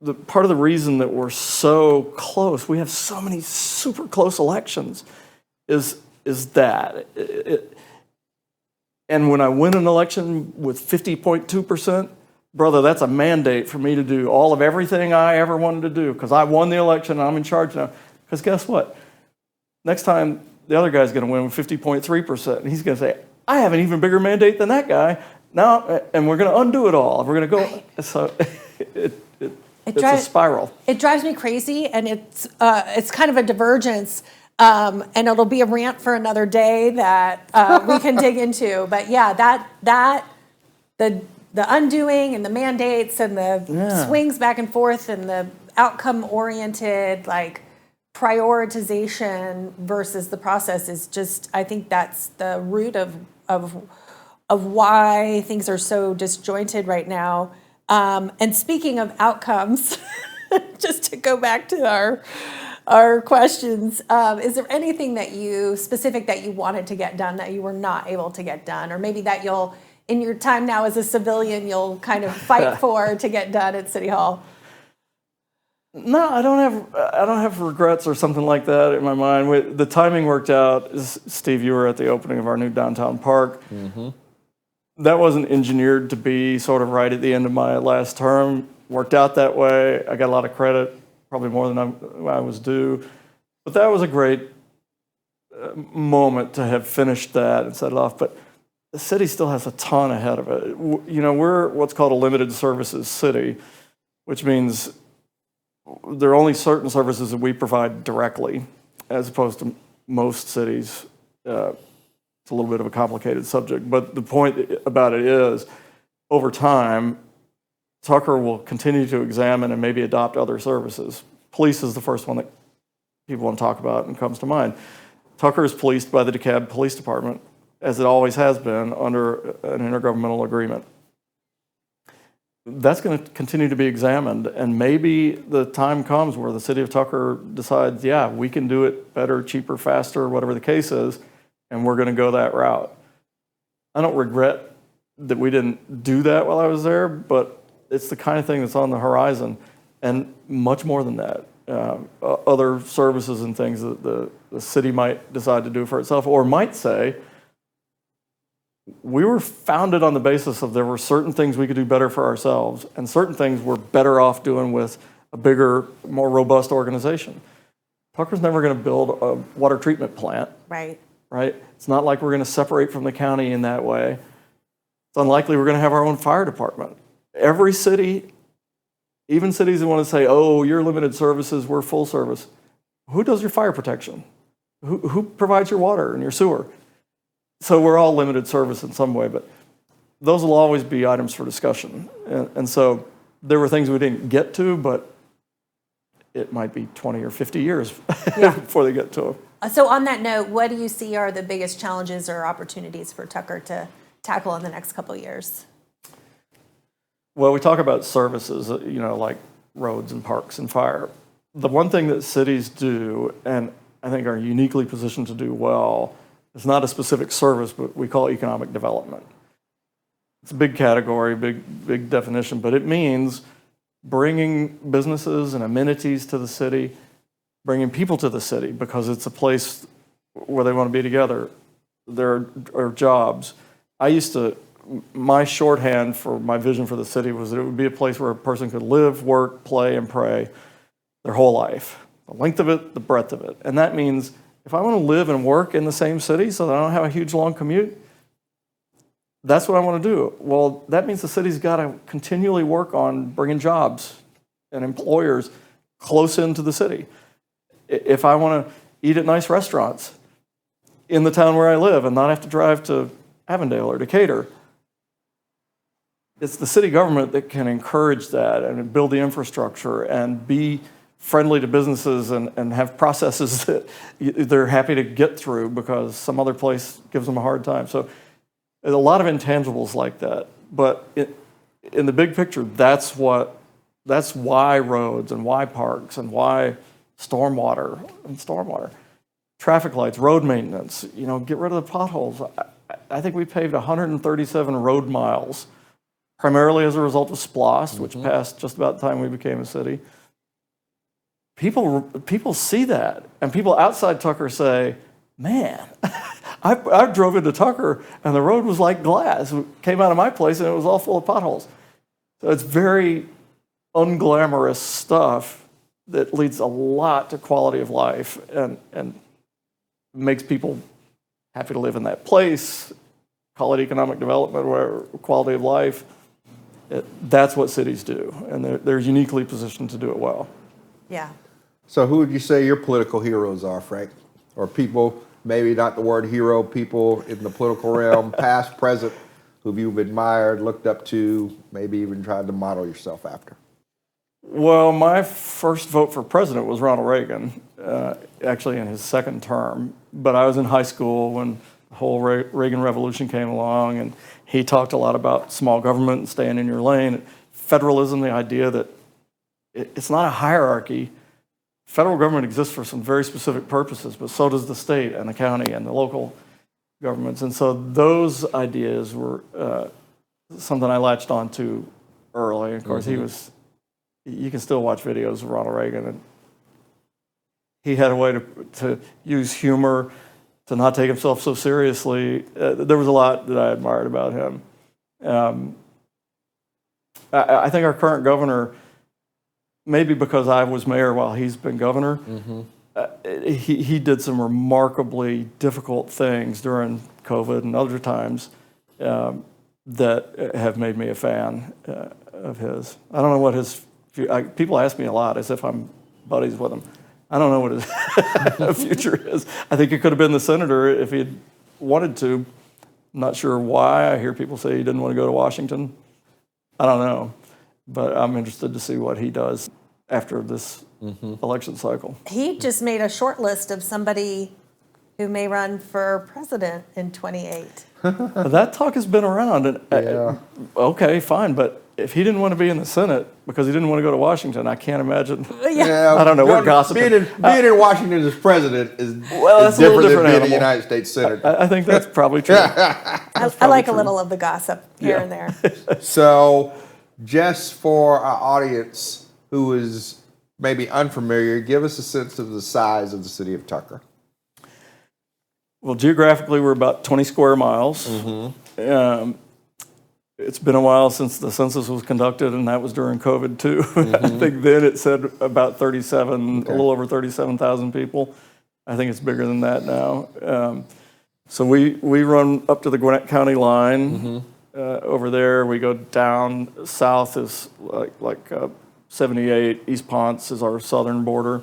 the part of the reason that we're so close, we have so many super close elections, is that. And when I win an election with 50.2%, brother, that's a mandate for me to do all of everything I ever wanted to do because I won the election and I'm in charge now. Because guess what? Next time, the other guy's going to win with 50.3%. And he's going to say, I have an even bigger mandate than that guy. Now, and we're going to undo it all. We're going to go. Right. So it's a spiral. It drives me crazy, and it's kind of a divergence. And it'll be a rant for another day that we can dig into. But the undoing and the mandates and the swings back and forth and the outcome-oriented prioritization versus the process is just, I think that's the root of why things are so disjointed right now. And speaking of outcomes, just to go back to our questions, is there anything specific that you wanted to get done that you were not able to get done, or maybe that you'll, in your time now as a civilian, you'll kind of fight for to get done at City Hall? No, I don't have regrets or something like that in my mind. The timing worked out. Steve, you were at the opening of our new downtown park. Mm-hmm. That wasn't engineered to be sort of right at the end of my last term. Worked out that way. I got a lot of credit, probably more than I was due. But that was a great moment to have finished that and set it off. But the city still has a ton ahead of it. We're what's called a limited services city, which means there are only certain services that we provide directly, as opposed to most cities. It's a little bit of a complicated subject, but the point about it is, over time, Tucker will continue to examine and maybe adopt other services. Police is the first one that people want to talk about and comes to mind. Tucker is policed by the DeKalb Police Department, as it always has been, under an intergovernmental agreement. That's going to continue to be examined, and maybe the time comes where the city of Tucker decides, we can do it better, cheaper, faster, whatever the case is, and we're going to go that route. I don't regret that we didn't do that while I was there, but it's the kind of thing that's on the horizon, and much more than that. Other services and things that the city might decide to do for itself, or might say, we were founded on the basis of there were certain things we could do better for ourselves, and certain things we're better off doing with a bigger, more robust organization. Tucker's never going to build a water treatment plant. Right? It's not like we're going to separate from the county in that way. It's unlikely we're going to have our own fire department. Every city, even cities that want to say, oh, you're limited services, we're full service. Who does your fire protection? Who provides your water and your sewer? So we're all limited service in some way, but those will always be items for discussion. And so there were things we didn't get to, but it might be 20 or 50 years before they get to them. So on that note, what do you see are the biggest challenges or opportunities for Tucker to tackle in the next couple of years? Well, we talk about services, like roads and parks and fire. The one thing that cities do, and I think are uniquely positioned to do well, it's not a specific service, but we call it economic development. It's a big category, big definition, but it means bringing businesses and amenities to the city, bringing people to the city because it's a place where they want to be together. There are jobs. My shorthand for my vision for the city was that it would be a place where a person could live, work, play, and pray their whole life. The length of it, the breadth of it. And that means if I want to live and work in the same city so that I don't have a huge long commute, that's what I want to do. Well, that means the city's got to continually work on bringing jobs and employers close into the city. If I want to eat at nice restaurants in the town where I live and not have to drive to Avondale or Decatur, it's the city government that can encourage that and build the infrastructure and be friendly to businesses and have processes that they're happy to get through because some other place gives them a hard time. So there's a lot of intangibles like that. But in the big picture, that's why roads and why parks and why stormwater, traffic lights, road maintenance, get rid of the potholes. I think we paved 137 road miles, primarily as a result of SPLOST, which passed just about the time we became a city. People see that, and people outside Tucker say, man, I drove into Tucker, and the road was like glass. It came out of my place, and it was all full of potholes. So it's very unglamorous stuff that leads a lot to quality of life and makes people happy to live in that place, call it economic development or quality of life. That's what cities do, and they're uniquely positioned to do it well. Yeah. So who would you say your political heroes are, Frank? Or people, maybe not the word hero, people in the political realm, past, present, who you've admired, looked up to, maybe even tried to model yourself after? Well, my first vote for president was Ronald Reagan, actually in his second term. But I was in high school when the whole Reagan Revolution came along, and he talked a lot about small government and staying in your lane. Federalism, the idea that it's not a hierarchy. Federal government exists for some very specific purposes, but so does the state and the county and the local governments. And so those ideas were something I latched on to early. Of course, you can still watch videos of Ronald Reagan, and he had a way to use humor, to not take himself so seriously. There was a lot that I admired about him. I think our current governor, maybe because I was mayor while he's been governor, he did some remarkably difficult things during COVID and other times that have made me a fan of his. I don't know what his people ask me a lot as if I'm buddies with him. I don't know what his future is. I think he could have been the senator if he had wanted to. I'm not sure why. I hear people say he didn't want to go to Washington. I don't know. But I'm interested to see what he does after this election cycle. He just made a short list of somebody who may run for president in 28. That talk has been around. And, okay, fine. But if he didn't want to be in the Senate because he didn't want to go to Washington, I can't imagine. I don't know. We're gossiping. Being in Washington as president is that's different than being animal. a United States senator. I think that's probably true. I like a little of the gossip here and there. So, just for our audience who is maybe unfamiliar, give us a sense of the size of the city of Tucker. Well, geographically, we're about 20 square miles. It's been a while since the census was conducted, and that was during COVID too. I think then it said about 37, a little over 37,000 people. I think it's bigger than that now. So we run up to the Gwinnett County line. Over there, we go down south is like 78. East Ponce is our southern border,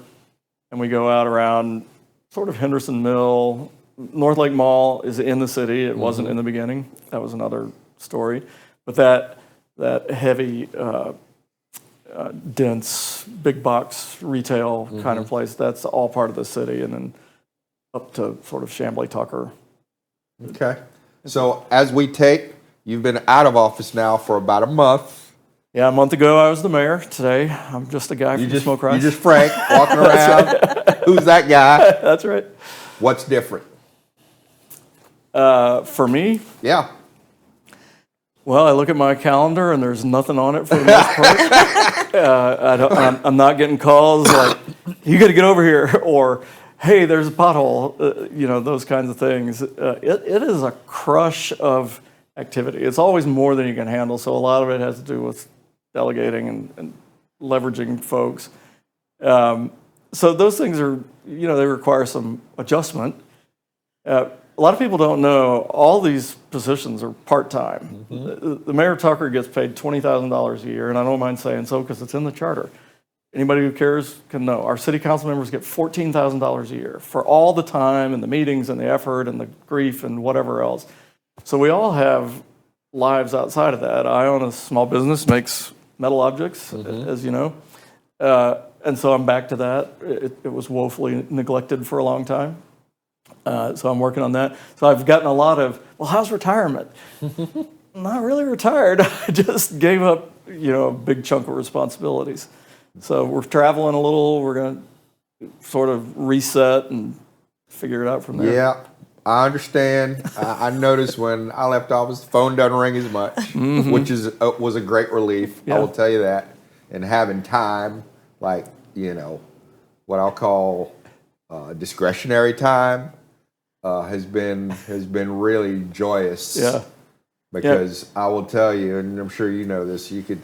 and we go out around sort of Henderson Mill. North Lake Mall is in the city. It wasn't in the beginning. That was another story. But that heavy, dense, big box retail kind of place, that's all part of the city, and then up to sort of Chamblee, Tucker. Okay. So as we tape, you've been out of office now for about a month. Yeah, a month ago I was the mayor. Today I'm just a guy from Smoke Rise. You just Frank walking around. Who's that guy? That's right. What's different? For me? Yeah. Well, I look at my calendar and there's nothing on it for the most part. I'm not getting calls like, you got to get over here, or hey, there's a pothole, those kinds of things. It is a crush of activity. It's always more than you can handle, so a lot of it has to do with delegating and leveraging folks. So those things are, they require some adjustment. a lot of people don't know all these positions are part-time. The Mayor Tucker gets paid $20,000 a year, and I don't mind saying so because it's in the charter. Anybody who cares can know. Our city council members get $14,000 a year for all the time and the meetings and the effort and the grief and whatever else. So we all have lives outside of that. I own a small business, makes metal objects, as you know. And so I'm back to that. It was woefully neglected for a long time. So I'm working on that. So I've gotten a lot of, well, how's retirement? Not really retired. I just gave up, a big chunk of responsibilities. So we're traveling a little. We're going to sort of reset and figure it out from there. Yeah, I understand. I noticed when I left office, the phone doesn't ring as much, which was a great relief. Yeah. I will tell you that. And having time, like, what I'll call discretionary time, has been really joyous. Yeah. Because I will tell you, and I'm sure you know this, you could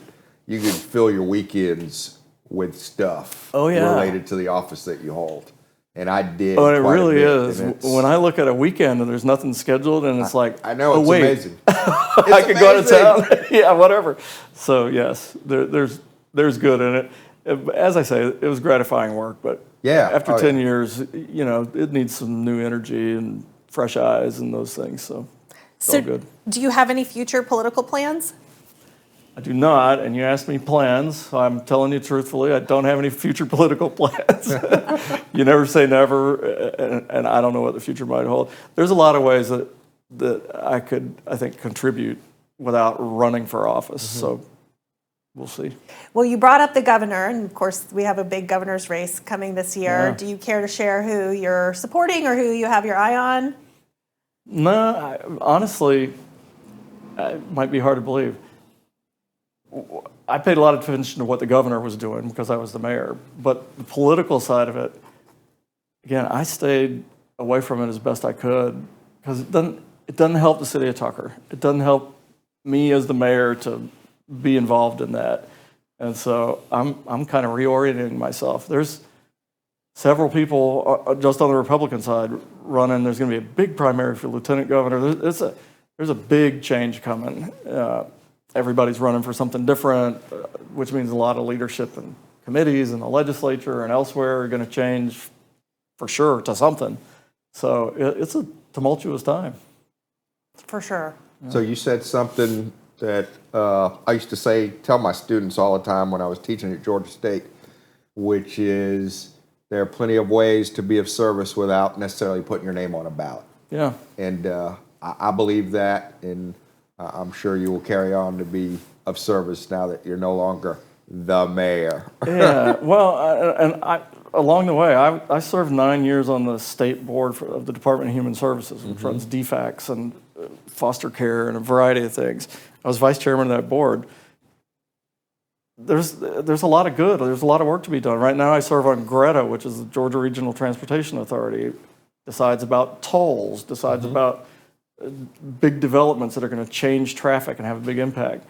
fill your weekends with stuff related to the office that you hold. And I did. Oh, and it quite a really bit, is. When I look at a weekend and there's nothing scheduled, and it's like, I know, it's wait, amazing. I could go out of town. Yeah, whatever. So yes, there's good in it. As I say, it was gratifying work, but after 10 years, it needs some new energy and fresh eyes and those things. So it's all good. Do you have any future political plans? I do not, and you asked me plans, so I'm telling you truthfully, I don't have any future political plans. You never say never, and I don't know what the future might hold. There's a lot of ways that I could, I think, contribute without running for office, so we'll see. Well, you brought up the governor, and of course, we have a big governor's race coming this year. Yeah. Do you care to share who you're supporting or who you have your eye on? No, honestly, it might be hard to believe. I paid a lot of attention to what the governor was doing because I was the mayor, but the political side of it, again, I stayed away from it as best I could because it doesn't help the city of Tucker. It doesn't help me as the mayor to be involved in that, and so I'm kind of reorienting myself. There's several people just on the Republican side running. There's going to be a big primary for lieutenant governor. There's a big change coming. Everybody's running for something different, which means a lot of leadership and committees and the legislature and elsewhere are going to change for sure to something. So it's a tumultuous time. For sure. So you said something that I used to tell my students all the time when I was teaching at Georgia State, which is there are plenty of ways to be of service without necessarily putting your name on a ballot. Yeah. And I believe that, and I'm sure you will carry on to be of service now that you're no longer the mayor. Yeah, well, along the way, I served 9 years on the state board of the Department of Human Services, which runs DFACS and foster care and a variety of things. I was vice chairman of that board. There's a lot of good. There's a lot of work to be done. Right now I serve on GRETA, which is the Georgia Regional Transportation Authority. It decides about tolls, decides about big developments that are going to change traffic and have a big impact.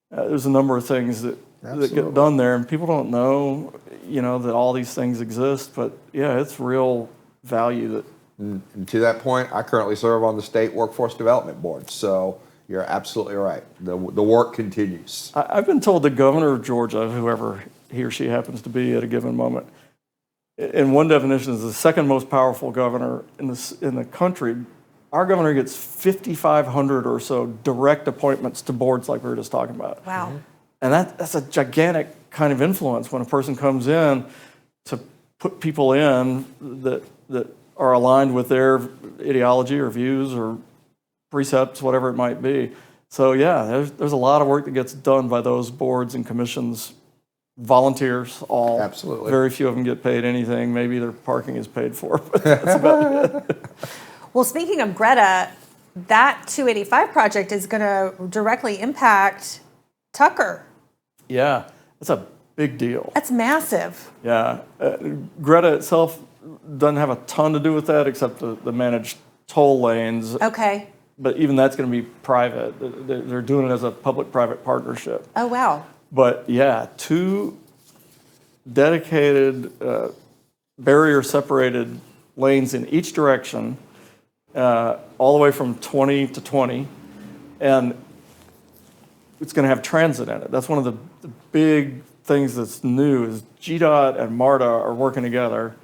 There's a number of things that get done there, and people don't know, that all these things exist. But yeah, it's real value that. And to that point, I currently serve on the State Workforce Development Board, so you're absolutely right. The work continues. I've been told the governor of Georgia, whoever he or she happens to be at a given moment, in one definition is the second most powerful governor in the country. Our governor gets 5,500 or so direct appointments to boards like we were just talking about. Wow. And that's a gigantic kind of influence when a person comes in to put people in that are aligned with their ideology or views or precepts, whatever it might be. So yeah, there's a lot of work that gets done by those boards and commissions, volunteers, all. Absolutely. Very few of them get paid anything. Maybe their parking is paid for, but that's about it. Well, speaking of Greta, that 285 project is going to directly impact Tucker. Yeah, that's a big deal. That's massive. Yeah, Greta itself doesn't have a ton to do with that except the managed toll lanes. Okay. But even that's going to be private. They're doing it as a public-private partnership. Oh, wow. But yeah, 2 dedicated barrier-separated lanes in each direction. all the way from 20 to 20, and it's going to have transit in it. That's one of the big things that's new is GDOT and MARTA are working together.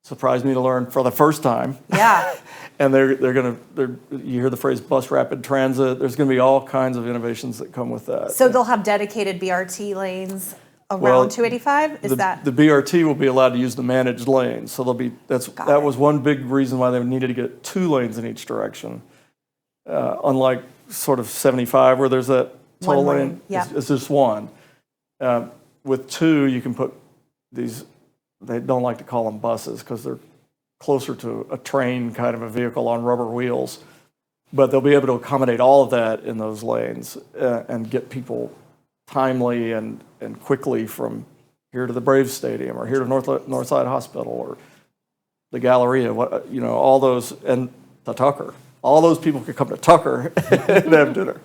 Surprised me to learn for the first time. Yeah. And you hear the phrase bus rapid transit. There's going to be all kinds of innovations that come with that. So they'll have dedicated BRT lanes around Well, 285? Is that? The BRT will be allowed to use the managed lanes. So that was one big reason why they needed to get 2 lanes in each direction. Unlike sort of 75 where there's that toll One lane. lane, yeah. It's just one. With 2, you can put these, they don't like to call them buses because they're closer to a train kind of a vehicle on rubber wheels. But they'll be able to accommodate all of that in those lanes and get people timely and quickly from here to the Braves Stadium or here to Northside Hospital or the Galleria, all those, and to Tucker. All those people could come to Tucker and have dinner.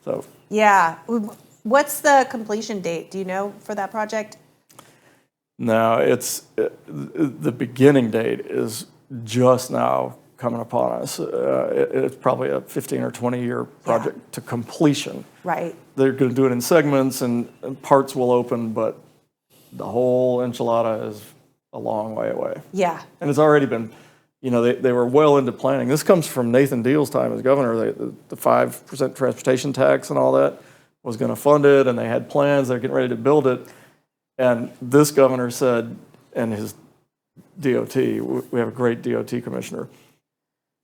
So Yeah. What's the completion date? Do you know for that project? no, it's the beginning date is just now coming upon us. It's probably a 15 or 20 year project to completion. Right. They're going to do it in segments and parts will open, but the whole enchilada is a long way away. Yeah. And it's already been, they were well into planning. This comes from Nathan Deal's time as governor. The 5% transportation tax and all that was going to fund it, and they had plans. They're getting ready to build it. And this governor said, and his DOT, we have a great DOT commissioner,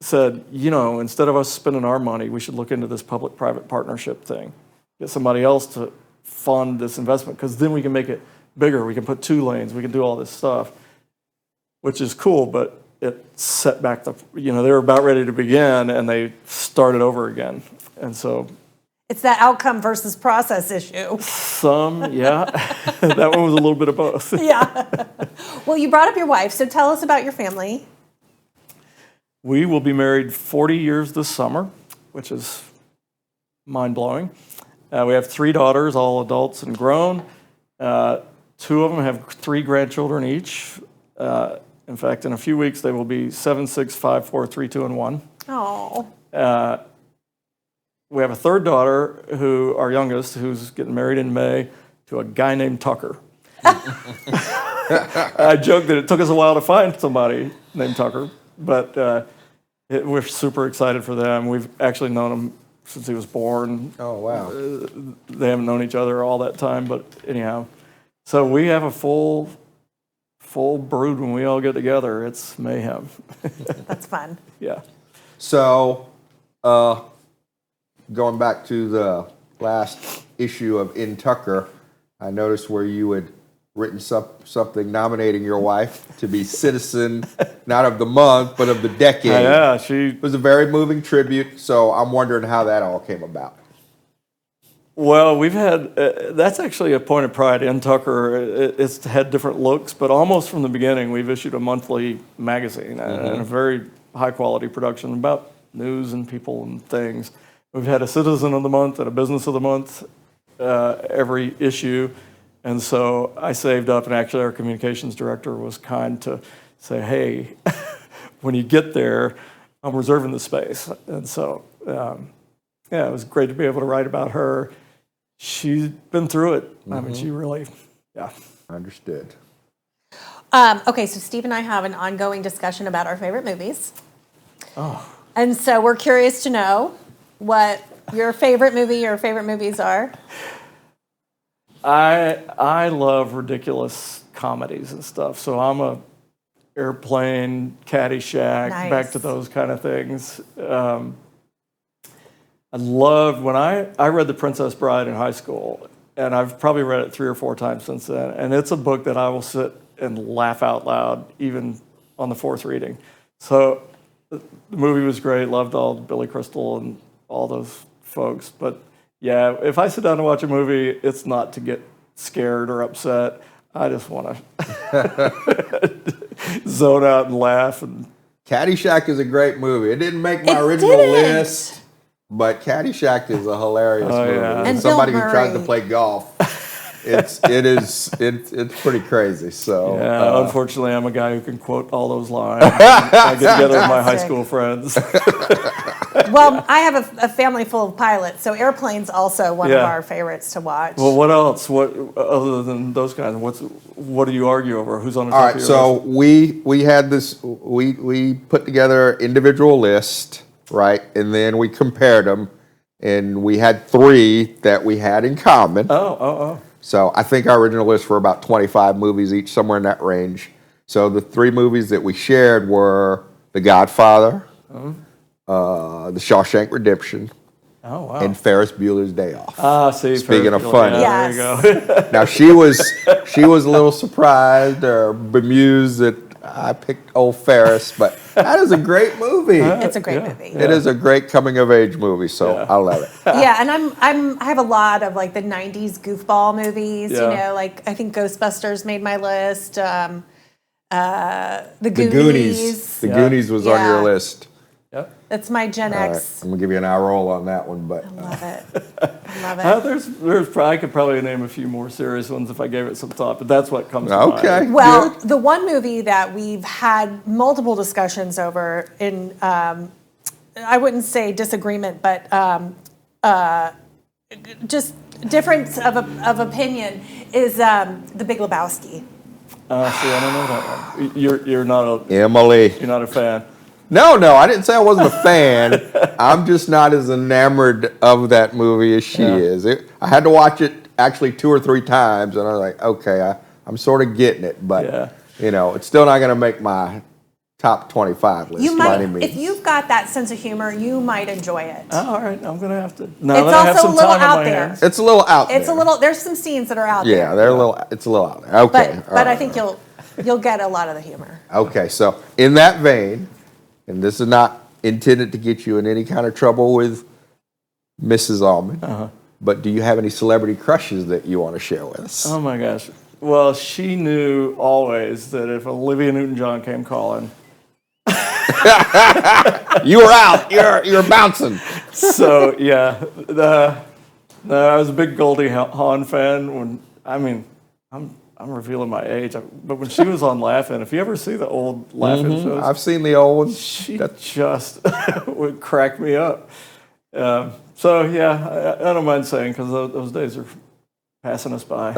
said, instead of us spending our money, we should look into this public-private partnership thing. Get somebody else to fund this investment, because then we can make it bigger. We can put 2 lanes. We can do all this stuff, which is cool, but it set back they were about ready to begin, and they started over again. And so It's that outcome versus process issue. yeah, that one was a little bit of both. Yeah. Well, you brought up your wife, so tell us about your family. We will be married 40 years this summer, which is mind-blowing. We have 3 daughters, all adults and grown. 2 of them have 3 grandchildren each. In fact, in a few weeks, they will be 7, 6, 5, 4, 3, 2, and 1. Oh. We have a 3rd daughter, our youngest, who's getting married in May to a guy named Tucker. I joke that it took us a while to find somebody named Tucker, but we're super excited for them. We've actually known him since he was born. Oh, wow. They haven't known each other all that time, but anyhow. So we have a full brood when we all get together. It's mayhem. That's fun. Yeah. So, going back to the last issue of In Tucker, I noticed where you had written something nominating your wife to be citizen, not of the month, but of the decade. Yeah, It was a very moving tribute, so I'm wondering how that all came about. Well, we've had, that's actually a point of pride in Tucker. It's had different looks, but almost from the beginning, we've issued a monthly magazine and a very high quality production about news and people and things. We've had a citizen of the month and a business of the month every issue. And so I saved up, and actually our communications director was kind to say, hey, when you get there, I'm reserving the space. And so, it was great to be able to write about her. She's been through it. I mean, she really, Understood. Okay, so Steve and I have an ongoing discussion about our favorite movies. Oh. And so we're curious to know what your favorite movies are. I love ridiculous comedies and stuff. So I'm a Airplane, Caddyshack, Nice. back to those kind of things. I loved when I read The Princess Bride in high school, and I've probably read it 3 or 4 times since then. And it's a book that I will sit and laugh out loud, even on the 4th reading. So the movie was great. Loved all Billy Crystal and all those folks. But yeah, if I sit down to watch a movie, it's not to get scared or upset. I just want to zone out and laugh. And Caddyshack is a great movie. It didn't make my It original didn't. list, but Caddyshack is a hilarious movie. yeah. And Somebody Bill who tries to Murray. play golf. it's pretty crazy. So Yeah, unfortunately, I'm a guy who can quote all those lines. I get together with my high Fantastic. school friends. Well, I have a family full of pilots, so airplanes also one of Yeah. our favorites to watch. Well, what else? What other than those guys? What do you argue over? Who's on the top all of right, your so list? we had this. We put together individual list, right, and then we compared them, and we had 3 that we had in common. Oh. So I think our original list were about 25 movies each, somewhere in that range. So the 3 movies that we shared were The Godfather, The Shawshank Redemption, Oh, wow. and Ferris Bueller's Day Off. See. Speaking Ferris of Bueller. funny. Yeah, Yes. there you go. Now she was a little surprised or bemused that I picked old Ferris, but that is a great movie. It's a great Yeah. movie. It is a great coming of age movie, so Yeah. I love it. Yeah, and I have a lot of like the '90s goofball movies. Yeah. You know, like I think Ghostbusters made my list. The The Goonies. Goonies. The Yeah. Goonies was on your Yeah. list. Yep. That's my Gen All right, X. I'm gonna give you an eye roll on that one, but Love it. Love it. There's I could probably name a few more serious ones if I gave it some thought, but that's what comes to okay. mind. Well, Good. the one movie that we've had multiple discussions over in, I wouldn't say disagreement, but just difference of opinion is The Big Lebowski. See, I don't know that one. You're not Emily. a fan. No, I didn't say I wasn't a fan. I'm just not as enamored of that movie as she Yeah. is. I had to watch it actually 2 or 3 times, and I was like, okay, I'm sort of getting it, but Yeah. it's still not going to make my top 25 list You by might, any means. if you've got that sense of humor, you might enjoy it. Oh, all right, I'm gonna have to. Now It's that I have also some a little time on out my there. hands. It's a little out It's there. a little. There's some scenes that are out Yeah, there. they're a little. It's a little out there. Okay, But all I right. think you'll get a lot of the humor. Okay, so in that vein, and this is not intended to get you in any kind of trouble with Mrs. Auman, but do you have any celebrity crushes that you want to share with us? Oh my gosh. Well, she knew always that if Olivia Newton-John came calling, You were out. You're bouncing. so yeah, I was a big Goldie Hawn fan. I'm revealing my age, but when she was on Laughing, if you ever see the old Laughing shows, I've seen the old ones. she just would crack me up. So yeah, I don't mind saying because those days are passing us by.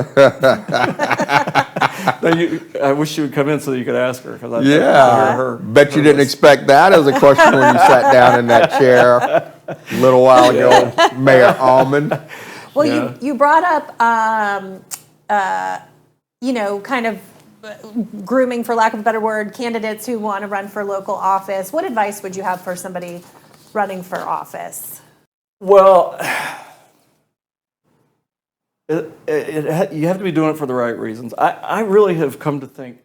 I wish you would come in so that you could ask her because I hear her. Bet you didn't expect that as a question when you sat down in that chair a little while ago, Mayor Auman. Well, Yeah. you brought up, kind of grooming, for lack of a better word, candidates who want to run for local office. What advice would you have for somebody running for office? Well, you have to be doing it for the right reasons. I really have come to think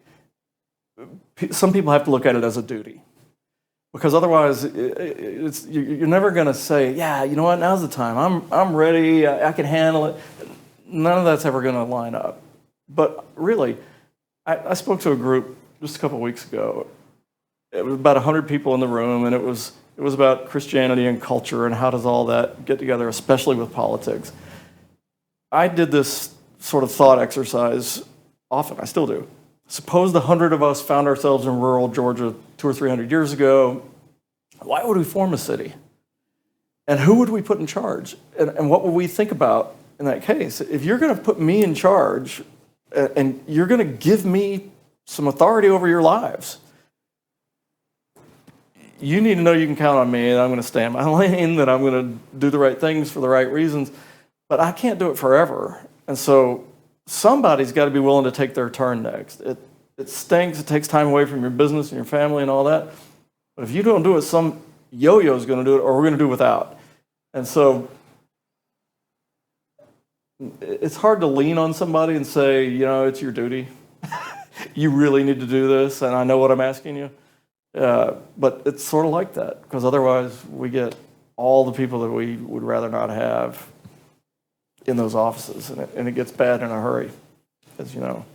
some people have to look at it as a duty. Because otherwise, you're never going to say, yeah, you know what, now's the time. I'm ready. I can handle it. None of that's ever going to line up. But really, I spoke to a group just a couple of weeks ago. It was about 100 people in the room, and it was about Christianity and culture and how does all that get together, especially with politics. I did this sort of thought exercise often. I still do. Suppose the 100 of us found ourselves in rural Georgia 200 or 300 years ago. Why would we form a city? And who would we put in charge? And what would we think about in that case? If you're going to put me in charge and you're going to give me some authority over your lives, you need to know you can count on me and I'm going to stay in my lane, that I'm going to do the right things for the right reasons. But I can't do it forever. And so somebody's got to be willing to take their turn next. It stinks. It takes time away from your business and your family and all that. But if you don't do it, some yo-yo is going to do it, or we're going to do without. And so it's hard to lean on somebody and say, it's your duty. You really need to do this, and I know what I'm asking you. But it's sort of like that, because otherwise we get all the people that we would rather not have in those offices, and it gets bad in a hurry, as you know.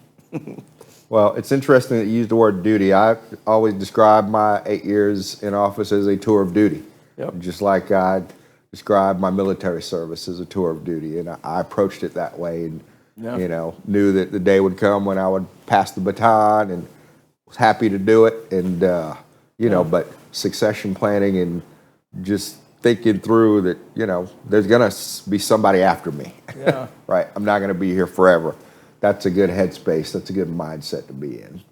Well, it's interesting that you used the word duty. I always describe my 8 years in office as a tour of duty. Yep. Just like I describe my military service as a tour of duty. And I approached it that way. And Yeah. You know, knew that the day would come when I would pass the baton, and was happy to do it. And, you know, but succession planning and just thinking through that, you know, there's going to be somebody after me. Yeah. Right? I'm not going to be here forever. That's a good headspace. That's a good mindset to be in.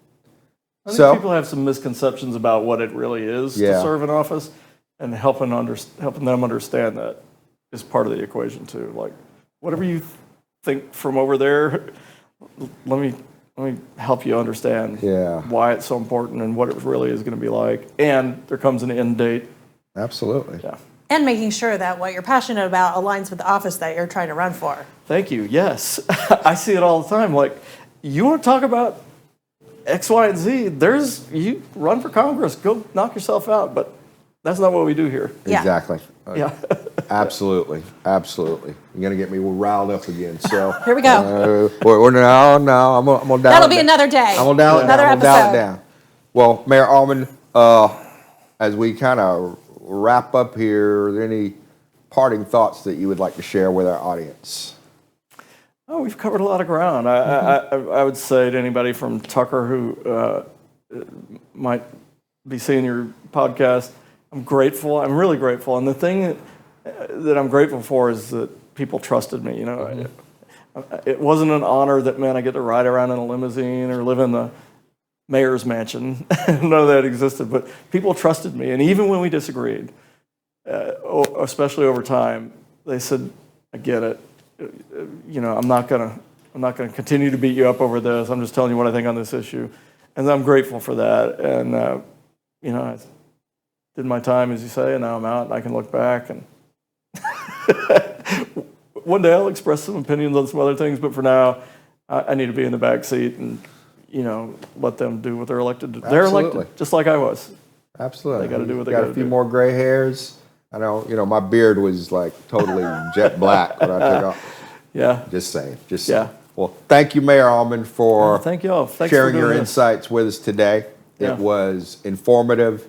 I think people have some misconceptions about what it really is Yeah. to serve in office, and helping them understand that is part of the equation too. Like, whatever you think from over there, let me help you understand why it's so important and what it really is going to be like. And there comes an end date. Absolutely. Yeah. And making sure that what you're passionate about aligns with the office that you're trying to run for. Thank you. Yes. I see it all the time. Like, you want to talk about X, Y, and Z, you run for Congress, go knock yourself out. But that's not what we do here. Yeah. Exactly. Yeah. Absolutely. Absolutely. You're going to get me riled up again. So Here we go. No, I'm going to dial That'll it be down. another day. I'm going to dial it down. Another I'm gonna dial it episode. down. Well, Mayor Auman, as we kind of wrap up here, are there any parting thoughts that you would like to share with our audience? Oh, we've covered a lot of ground. I would say to anybody from Tucker who might be seeing your podcast, I'm grateful. I'm really grateful. And the thing that I'm grateful for is that people trusted me. You know, it wasn't an honor that meant I get to ride around in a limousine or live in the mayor's mansion. None of that existed. But people trusted me, and even when we disagreed, especially over time, they said, "I get it. You know, I'm not gonna continue to beat you up over this. I'm just telling you what I think on this issue," and I'm grateful for that. And you know, I did my time, as you say, and now I'm out, and I can look back. And one day I'll express some opinions on some other things, but for now, I need to be in the back seat and, you know, let them do what they're elected to do. They're elected just like I was. Absolutely. They got to do what they got got to a few do. more gray hairs. I know, you know, my beard was like totally jet black when I took off. Yeah. Just saying. Yeah. Well, thank you, Mayor Auman, for Thank y'all. Thanks sharing for doing your this. insights with us today. Yeah. It was informative,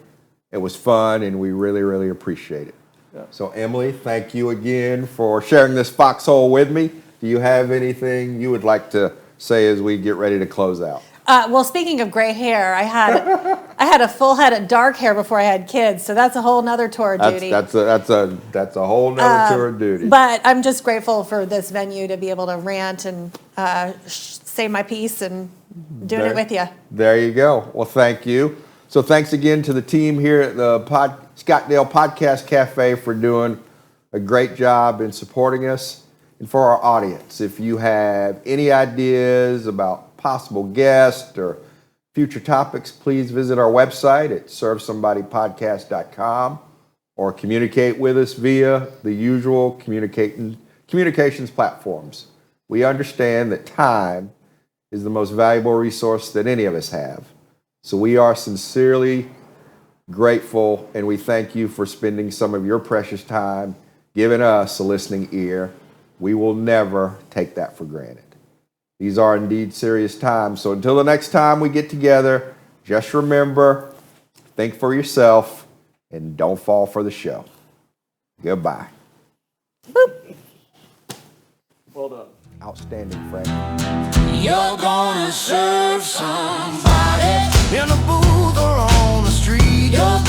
it was fun, and we really, really appreciate it. Yeah. So, Emily, thank you again for sharing this foxhole with me. Do you have anything you would like to say as we get ready to close out? Well, speaking of gray hair, I had a full head of dark hair before I had kids, so that's a whole nother tour of duty. That's a whole nother tour of duty. But I'm just grateful for this venue to be able to rant and say my piece and doing it with you. There you go. Well, thank you. So thanks again to the team here at the Scottsdale Podcast Cafe for doing a great job in supporting us. And for our audience, if you have any ideas about possible guests or future topics, please visit our website at servesomebodypodcast.com or communicate with us via the usual communications platforms. We understand that time is the most valuable resource that any of us have. So we are sincerely grateful, and we thank you for spending some of your precious time giving us a listening ear. We will never take that for granted. These are indeed serious times. So until the next time we get together, just remember, think for yourself and don't fall for the show. Goodbye. Boop. Well done. Outstanding, Frank. You're gonna serve somebody in a booth or on the street. You're